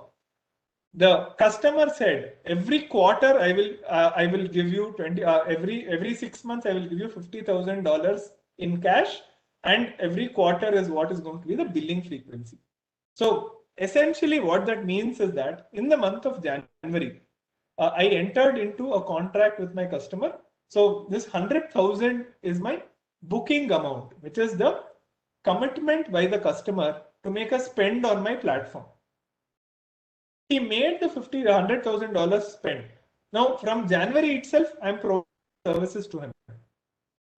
B: The customer said, every quarter I will give you every 6 months I will give you $50,000 in cash, and every quarter is what is going to be the billing frequency. So essentially what that means is that in the month of January, I entered into a contract with my customer. So this 100,000 is my booking amount, which is the commitment by the customer to make a spend on my platform. He made the $100,000 spend. Now from January itself, I'm providing services to him.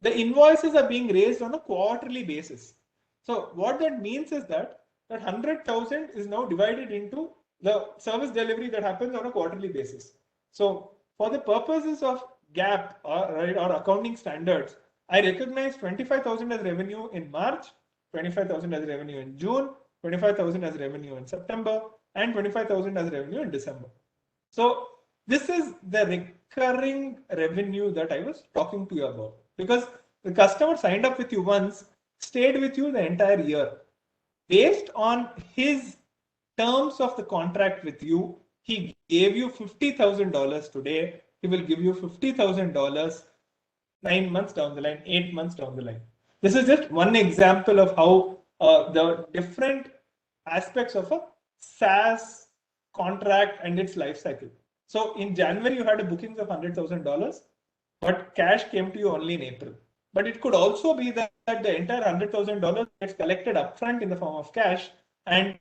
B: The invoices are being raised on a quarterly basis. So what that means is that 100,000 is now divided into the service delivery that happens on a quarterly basis. So for the purposes of GAAP or accounting standards, I recognize 25,000 as revenue in March, 25,000 as revenue in June, 25,000 as revenue in September, and 25,000 as revenue in December. So this is the recurring revenue that I was talking to you about, because the customer signed up with you once, stayed with you the entire year. Based on his terms of the contract with you, he gave you $50,000 today. He will give you $50,000 9 months down the line, 8 months down the line. This is just one example of how the different aspects of a SaaS contract and its life cycle. So in January, you had a bookings of $100,000, but cash came to you only in April. But it could also be that the entire $100,000 gets collected upfront in the form of cash, and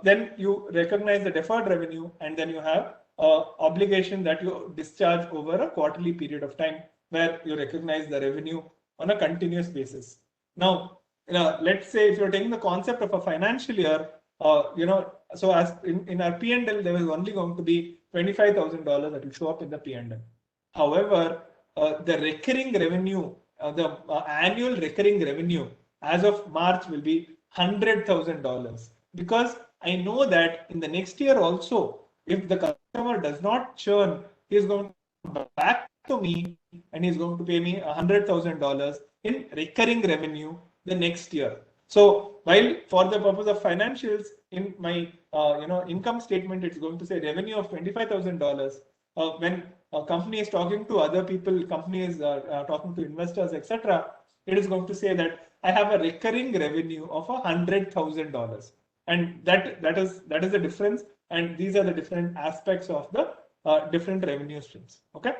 B: then you recognize the deferred revenue, and then you have obligation that you discharge over a quarterly period of time where you recognize the revenue on a continuous basis. Now, let's say if you're taking the concept of a financial year, so as in our P&L, there is only going to be $25,000 that will show up in the P&L. However, the recurring revenue, the annual recurring revenue as of March will be $100,000, because I know that in the next year also, if the customer does not churn, he is going to come back to me and he's going to pay me $100,000 in recurring revenue the next year. So while for the purpose of financials in my income statement, it's going to say revenue of $25,000. When a company is talking to other people, companies are talking to investors, etc., it is going to say that I have a recurring revenue of $100,000, and that is the difference. And these are the different aspects of the different revenue streams. Okay,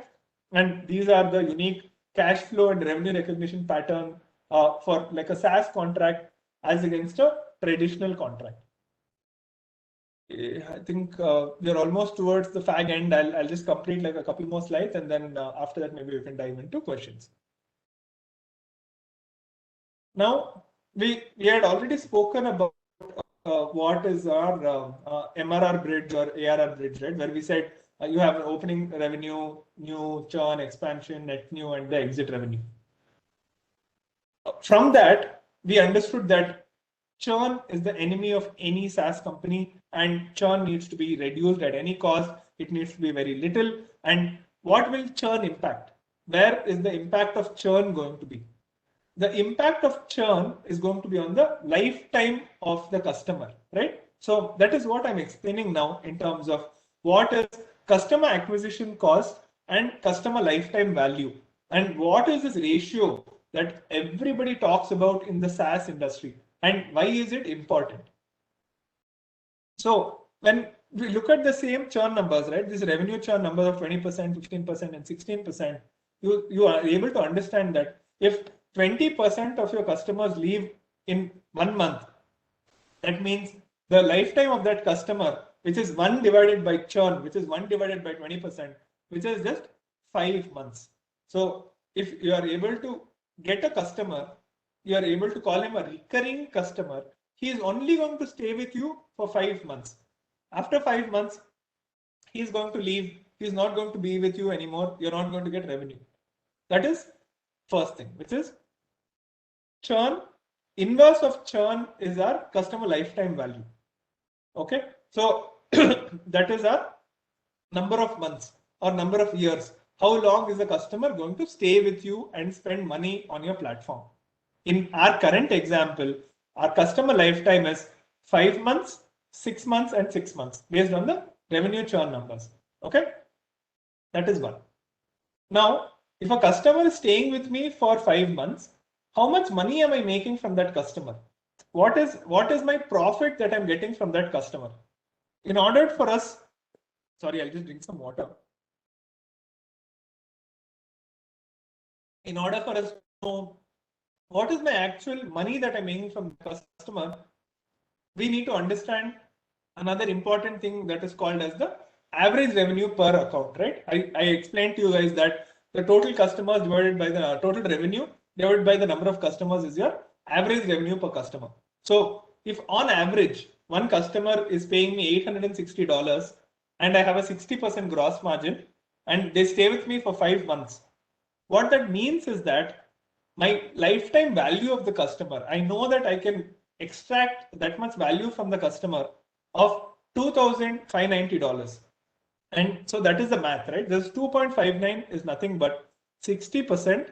B: and these are the unique cash flow and revenue recognition pattern for like a SaaS contract as against a traditional contract. I think we're almost towards the fag end. I'll just complete like a couple more slides, and then after that maybe we can dive into questions. Now we had already spoken about what is our MRR bridge or ARR bridge, right? Where we said you have an opening revenue, new, churn, expansion, net new, and the exit revenue. From that, we understood that churn is the enemy of any SaaS company, and churn needs to be reduced at any cost. It needs to be very little. And what will churn impact? Where is the impact of churn going to be? The impact of churn is going to be on the lifetime of the customer, right? So that is what I'm explaining now in terms of what is customer acquisition cost and customer lifetime value, and what is this ratio that everybody talks about in the SaaS industry, and why is it important? So when we look at the same churn numbers, right, this revenue churn numbers of 20%, 15%, and 16%, you are able to understand that if 20% of your customers leave in 1 month, that means the lifetime of that customer, which is 1 divided by churn, which is 1 divided by 20%, which is just 5 months. So if you are able to get a customer, you are able to call him a recurring customer, he is only going to stay with you for 5 months. After 5 months, he is going to leave. He is not going to be with you anymore. You're not going to get revenue. That is first thing, which is churn. Inverse of churn is our customer lifetime value. Okay, so that is our number of months or number of years. How long is the customer going to stay with you and spend money on your platform? In our current example, our customer lifetime is 5 months, 6 months, and 6 months based on the revenue churn numbers. Okay, that is one. Now, if a customer is staying with me for 5 months, how much money am I making from that customer? What is my profit that I'm getting from that customer? In order for us, sorry, I'll just drink some water. In order for us to know what is my actual money that I'm making from the customer, we need to understand another important thing that is called as the average revenue per account, right? I explained to you guys that the total customers divided by the total revenue divided by the number of customers is your average revenue per customer. So if on average, one customer is paying me $860 and I have a 60% gross margin and they stay with me for 5 months, what that means is that my lifetime value of the customer, I know that I can extract that much value from the customer of $2,590. And so that is the math, right? This 2.59 is nothing but 60%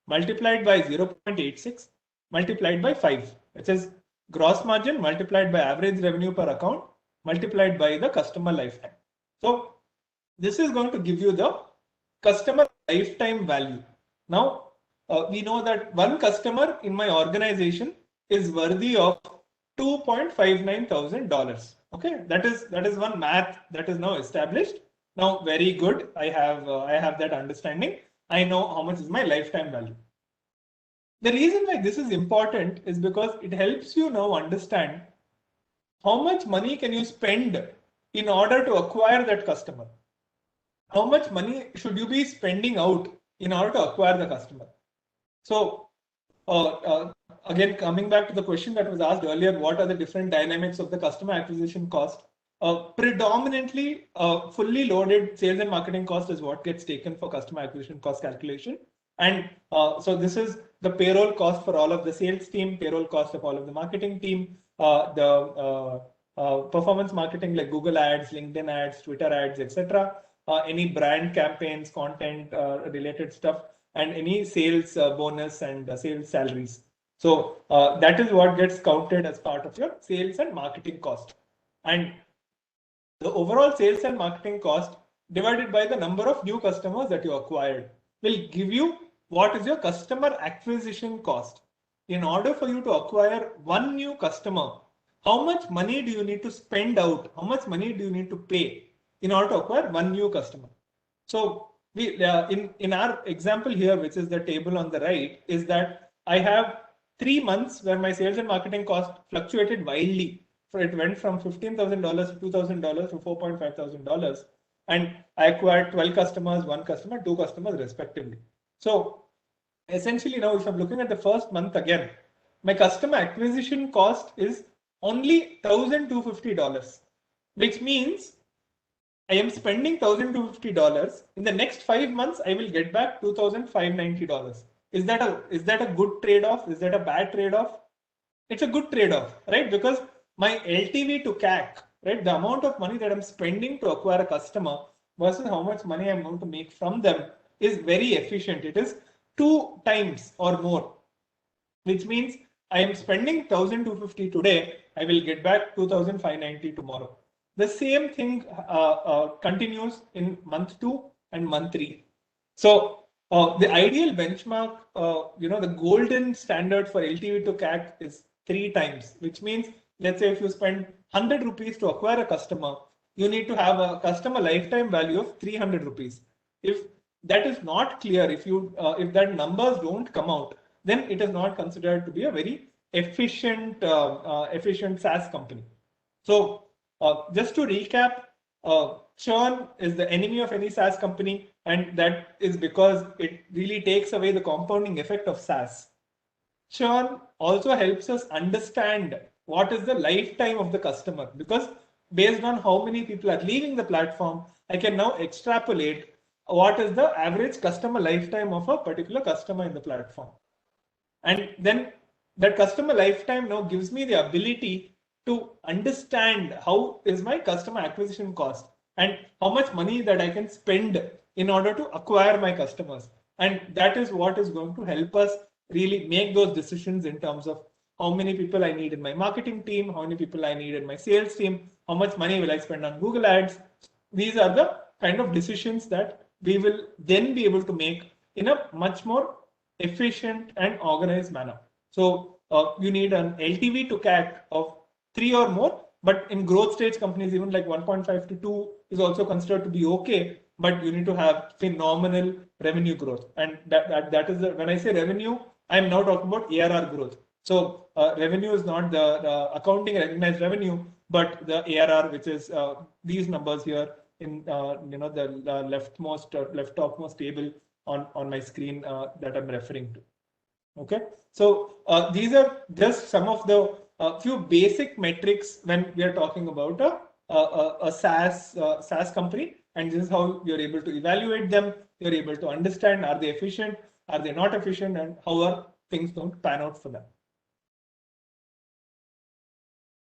B: multiplied by 0.86 multiplied by 5, which is gross margin multiplied by average revenue per account multiplied by the customer lifetime. So this is going to give you the customer lifetime value. Now, we know that one customer in my organization is worthy of $2,590. Okay, that is one math that is now established. Now, very good. I have that understanding. I know how much is my lifetime value. The reason why this is important is because it helps you now understand how much money can you spend in order to acquire that customer. How much money should you be spending out in order to acquire the customer? So again, coming back to the question that was asked earlier, what are the different dynamics of the customer acquisition cost? Predominantly, fully loaded sales and marketing cost is what gets taken for customer acquisition cost calculation. And so this is the payroll cost for all of the sales team, payroll cost of all of the marketing team, the performance marketing like Google ads, LinkedIn ads, Twitter ads, etc. Any brand campaigns, content related stuff, and any sales bonus and sales salaries. So that is what gets counted as part of your sales and marketing cost. And the overall sales and marketing cost divided by the number of new customers that you acquired will give you what is your customer acquisition cost. In order for you to acquire one new customer, how much money do you need to spend out? How much money do you need to pay in order to acquire one new customer? So we in our example here, which is the table on the right, is that I have 3 months where my sales and marketing cost fluctuated wildly. So it went from $15,000 to $2,000 to $4,500, and I acquired 12 customers, 1 customer, 2 customers respectively. So essentially now, if I'm looking at the first month again, my customer acquisition cost is only $1,250, which means I am spending $1,250. In the next 5 months, I will get back $2,590. Is that a good trade-off? Is that a bad trade-off? It's a good trade-off, right? Because my LTV to CAC, right, the amount of money that I'm spending to acquire a customer versus how much money I'm going to make from them is very efficient. It is 2 times or more, which means I am spending $1,250 today. I will get back $2,590 tomorrow. The same thing continues in month 2 and month 3. So the ideal benchmark, the golden standard for LTV to CAC is 3 times, which means, let's say if you spend 100 rupees to acquire a customer, you need to have a customer lifetime value of 300 rupees. If that is not clear, if that numbers don't come out, then it is not considered to be a very efficient SaaS company. So just to recap, churn is the enemy of any SaaS company, and that is because it really takes away the compounding effect of SaaS. Churn also helps us understand what is the lifetime of the customer, because based on how many people are leaving the platform, I can now extrapolate what is the average customer lifetime of a particular customer in the platform. And then that customer lifetime now gives me the ability to understand how is my customer acquisition cost and how much money that I can spend in order to acquire my customers. And that is what is going to help us really make those decisions in terms of how many people I need in my marketing team, how many people I need in my sales team, how much money will I spend on Google Ads. These are the kind of decisions that we will then be able to make in a much more efficient and organized manner. So you need an LTV to CAC of 3 or more, but in growth stage companies, even like 1.5 to 2 is also considered to be okay, but you need to have phenomenal revenue growth. And that is when I say revenue, I'm now talking about ARR growth. So revenue is not the accounting recognized revenue, but the ARR, which is these numbers here in the left topmost table on my screen that I'm referring to. Okay, so these are just some of the few basic metrics when we are talking about a SaaS company, and this is how you're able to evaluate them. You're able to understand, are they efficient, are they not efficient, and how are things going to pan out for them.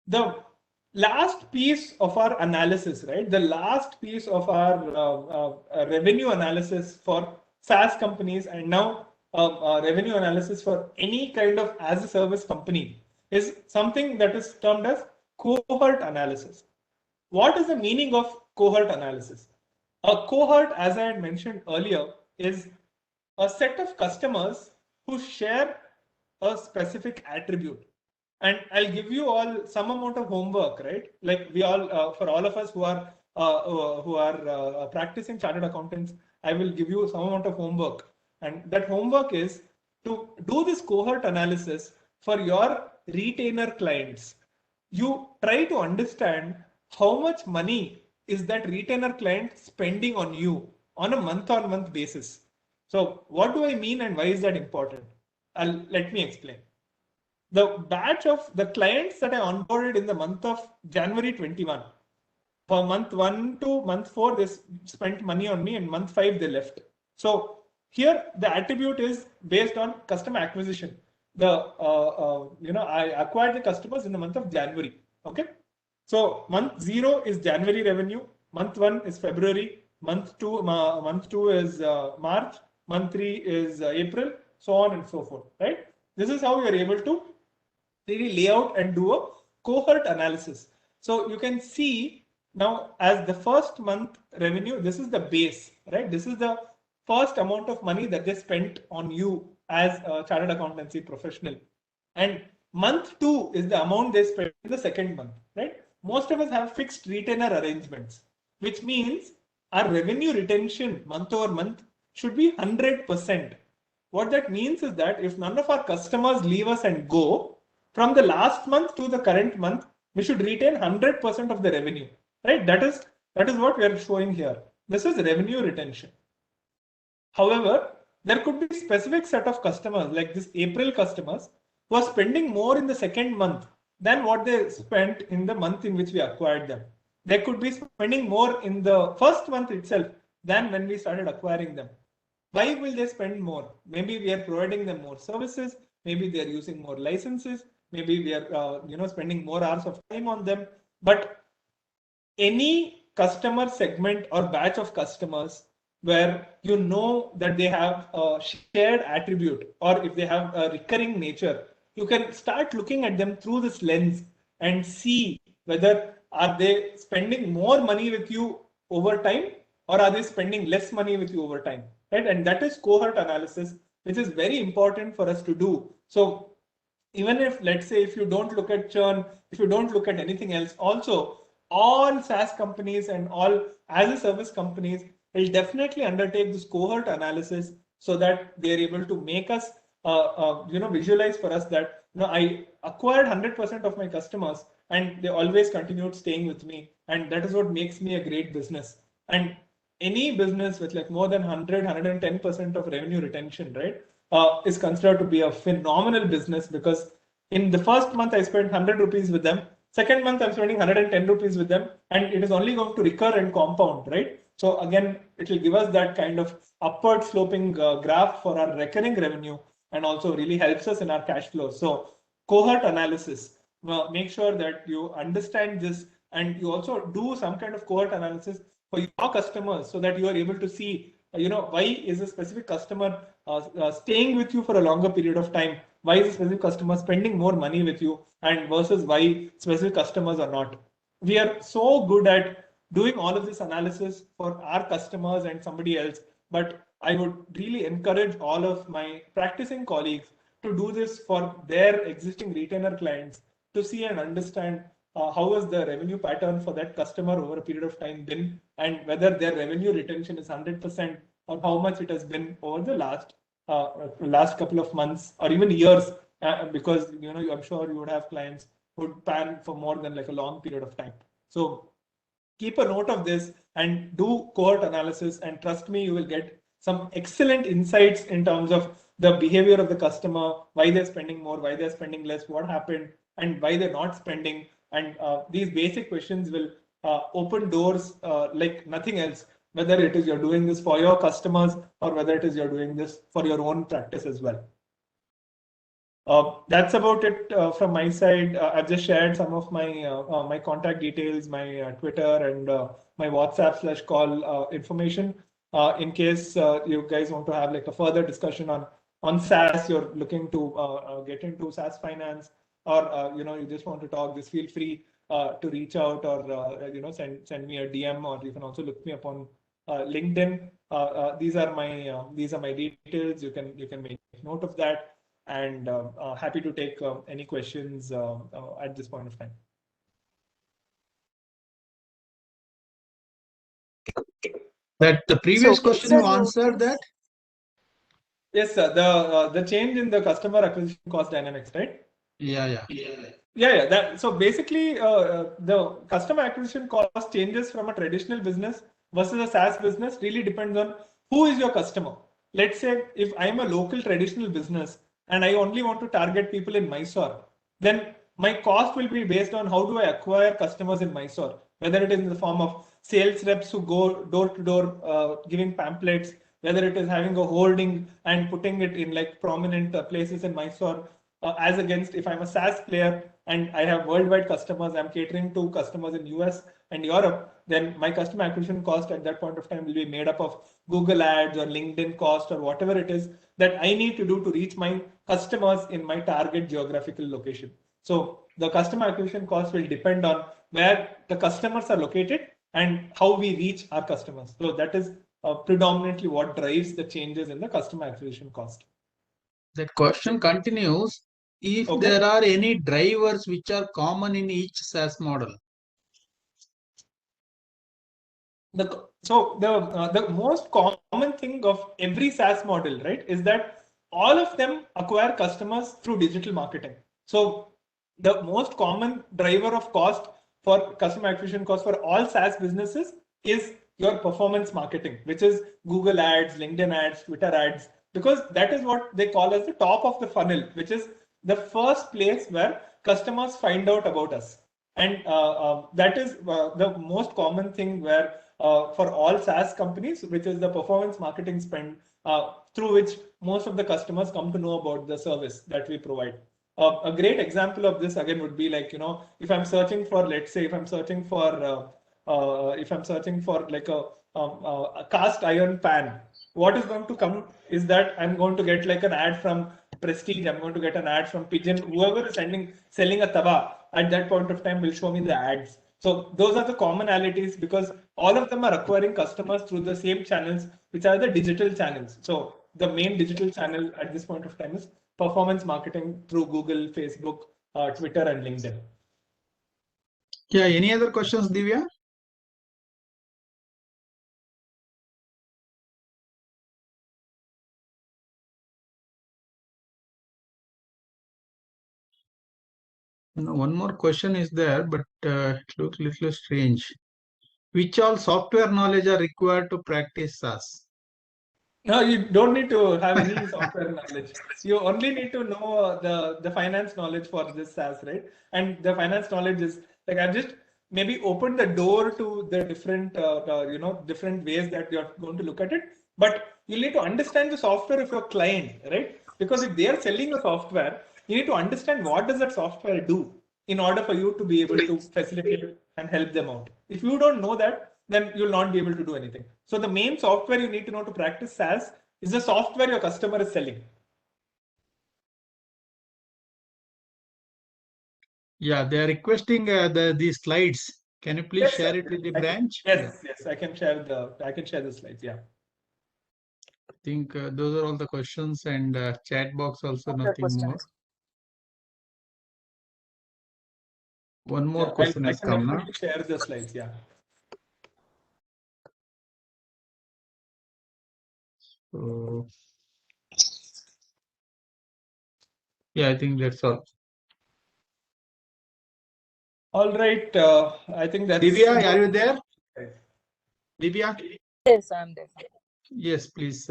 B: The last piece of our analysis, right? The last piece of our revenue analysis for SaaS companies, and now revenue analysis for any kind of as a service company, is something that is termed as cohort analysis. What is the meaning of cohort analysis? A cohort, as I had mentioned earlier, is a set of customers who share a specific attribute. And I'll give you all some amount of homework, right? Like we all, for all of us who are practicing chartered accountants, I will give you some amount of homework. And that homework is to do this cohort analysis for your retainer clients. You try to understand how much money is that retainer client spending on you on a month-on-month basis. So what do I mean and why is that important? Let me explain. The batch of the clients that I onboarded in the month of January 21, for month 1 to month 4, they spent money on me, and month 5 they left. So here the attribute is based on customer acquisition. I acquired the customers in the month of January. Okay. So month 0 is January revenue, month 1 is February, month 2 is March, month 3 is April, so on and so forth, right? This is how you are able to really lay out and do a cohort analysis. So you can see now as the first month revenue, this is the base, right? This is the first amount of money that they spent on you as a chartered accountancy professional. And month 2 is the amount they spent in the second month, right? Most of us have fixed retainer arrangements, which means our revenue retention month over month should be 100%. What that means is that if none of our customers leave us and go, from the last month to the current month, we should retain 100% of the revenue, right? That is what we are showing here. This is revenue retention. However, there could be specific set of customers like this April customers who are spending more in the second month than what they spent in the month in which we acquired them. They could be spending more in the first month itself than when we started acquiring them. Why will they spend more? Maybe we are providing them more services. Maybe they are using more licenses. Maybe we are spending more hours of time on them. But any customer segment or batch of customers where you know that they have a shared attribute, or if they have a recurring nature, you can start looking at them through this lens and see whether are they spending more money with you over time, or are they spending less money with you over time, right? And that is cohort analysis, which is very important for us to do. So even if, let's say, if you don't look at churn, if you don't look at anything else, also all SaaS companies and all as a service companies will definitely undertake this cohort analysis so that they are able to make us visualize for us that I acquired 100% of my customers and they always continued staying with me, and that is what makes me a great business. And any business with like more than 110% of revenue retention, right, is considered to be a phenomenal business, because in the first month I spent 100 rupees with them, second month I'm spending 110 rupees with them, and it is only going to recur and compound, right? So again, it will give us that kind of upward sloping graph for our recurring revenue, and also really helps us in our cash flow. So cohort analysis, make sure that you understand this, and you also do some kind of cohort analysis for your customers so that you are able to see, why is a specific customer staying with you for a longer period of time? Why is a specific customer spending more money with you, and versus why specific customers are not? We are so good at doing all of this analysis for our customers and somebody else, but I would really encourage all of my practicing colleagues to do this for their existing retainer clients, to see and understand how has the revenue pattern for that customer over a period of time been, and whether their revenue retention is 100%, or how much it has been over the last couple of months or even years, because I'm sure you would have clients who would pan for more than like a long period of time. So keep a note of this and do cohort analysis, and trust me, you will get some excellent insights in terms of the behavior of the customer, why they're spending more, why they're spending less, what happened, and why they're not spending. And these basic questions will open doors like nothing else, whether it is you're doing this for your customers or whether it is you're doing this for your own practice as well. That's about it from my side. I've just shared some of my my contact details, my Twitter and my WhatsApp/call information. In case you guys want to have like a further discussion on SaaS, you're looking to get into SaaS finance, or you just want to talk, just feel free to reach out, or send me a DM, or you can also look me up on LinkedIn. These are my details. You can make note of that, and happy to take any questions at this point of time.
A: That the previous
C: So,
A: question
C: sir,
A: you answered that?
B: Yes, sir. The change in the customer acquisition cost dynamics, right?
A: Yeah.
B: Yeah. So basically, the customer acquisition cost changes from a traditional business versus a SaaS business really depends on who is your customer. Let's say if I'm a local traditional business and I only want to target people in Mysore, then my cost will be based on how do I acquire customers in Mysore, whether it is in the form of sales reps who go door to door giving pamphlets, whether it is having a hoarding and putting it in like prominent places in Mysore, as against if I'm a SaaS player and I have worldwide customers, I'm catering to customers in US and Europe, then my customer acquisition cost at that point of time will be made up of Google ads or LinkedIn cost or whatever it is that I need to do to reach my customers in my target geographical location. So the customer acquisition cost will depend on where the customers are located and how we reach our customers. So that is predominantly what drives the changes in the customer acquisition cost.
A: That question continues. If
B: Okay.
A: there are any drivers which are common in each SaaS model.
B: The most common thing of every SaaS model, right, is that all of them acquire customers through digital marketing. So the most common driver of cost for customer acquisition cost for all SaaS businesses is your performance marketing, which is Google ads, LinkedIn ads, Twitter ads, because that is what they call as the top of the funnel, which is the first place where customers find out about us. And that is the most common thing where for all SaaS companies, which is the performance marketing spend through which most of the customers come to know about the service that we provide. A great example of this again would be like, if I'm searching for, let's say, if I'm searching for like a cast iron pan, what is going to come is that I'm going to get like an ad from Prestige, I'm going to get an ad from Pigeon, whoever is selling a tawa at that point of time will show me the ads. So those are the commonalities because all of them are acquiring customers through the same channels, which are the digital channels. So the main digital channel at this point of time is performance marketing through Google, Facebook, Twitter, and LinkedIn.
A: Yeah, any other questions, Divya? No, one more question is there, but it looks a little strange. Which all software knowledge are required to practice SaaS?
B: No, you don't need to have any software knowledge. You only need to know the finance knowledge for this SaaS, right? And the finance knowledge is like I've just maybe opened the door to the different different ways that you're going to look at it. But you need to understand the software of your client, right? Because if they are selling a software, you need to understand what does that software do in order for you to be able to facilitate and help them out. If you don't know that, then you'll not be able to do anything. So the main software you need to know to practice SaaS is the software your customer is selling.
A: Yeah, they are requesting these slides. Can you please share it with the branch?
B: Yes, I can share the slides. Yeah.
A: I think those are all the questions, and chat box also nothing more. One more question has come now.
B: I can share the slides. Yeah.
A: So, yeah, I think that's all.
B: All right. I think that's.
A: Divya, are you there? Divya?
C: Yes, I'm there.
A: Yes, please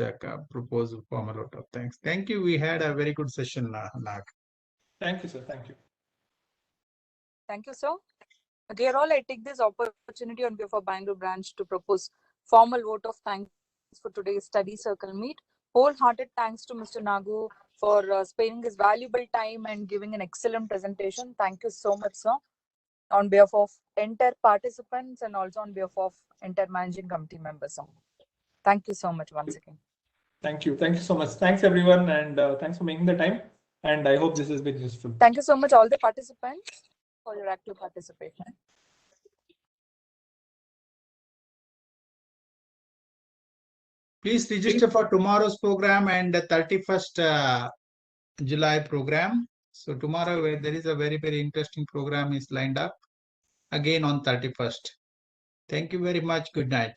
A: propose a formal vote of thanks. Thank you. We had a very good session, Nag.
B: Thank you, sir. Thank you.
C: Thank you, sir. Dear all, I take this opportunity on behalf of Bangalore branch to propose formal vote of thanks for today's study circle meet. Wholehearted thanks to Mr. Nagu for sparing his valuable time and giving an excellent presentation. Thank you so much, sir. On behalf of entire participants and also on behalf of entire managing committee members, sir. Thank you so much once again.
B: Thank you. Thank you so much. Thanks everyone, and thanks for making the time. And I hope this has been useful.
C: Thank you so much, all the participants, for your active participation.
A: Please register for tomorrow's program and the 31st July program. So tomorrow there is a very, very interesting program is lined up again on 31st. Thank you very much. Good night.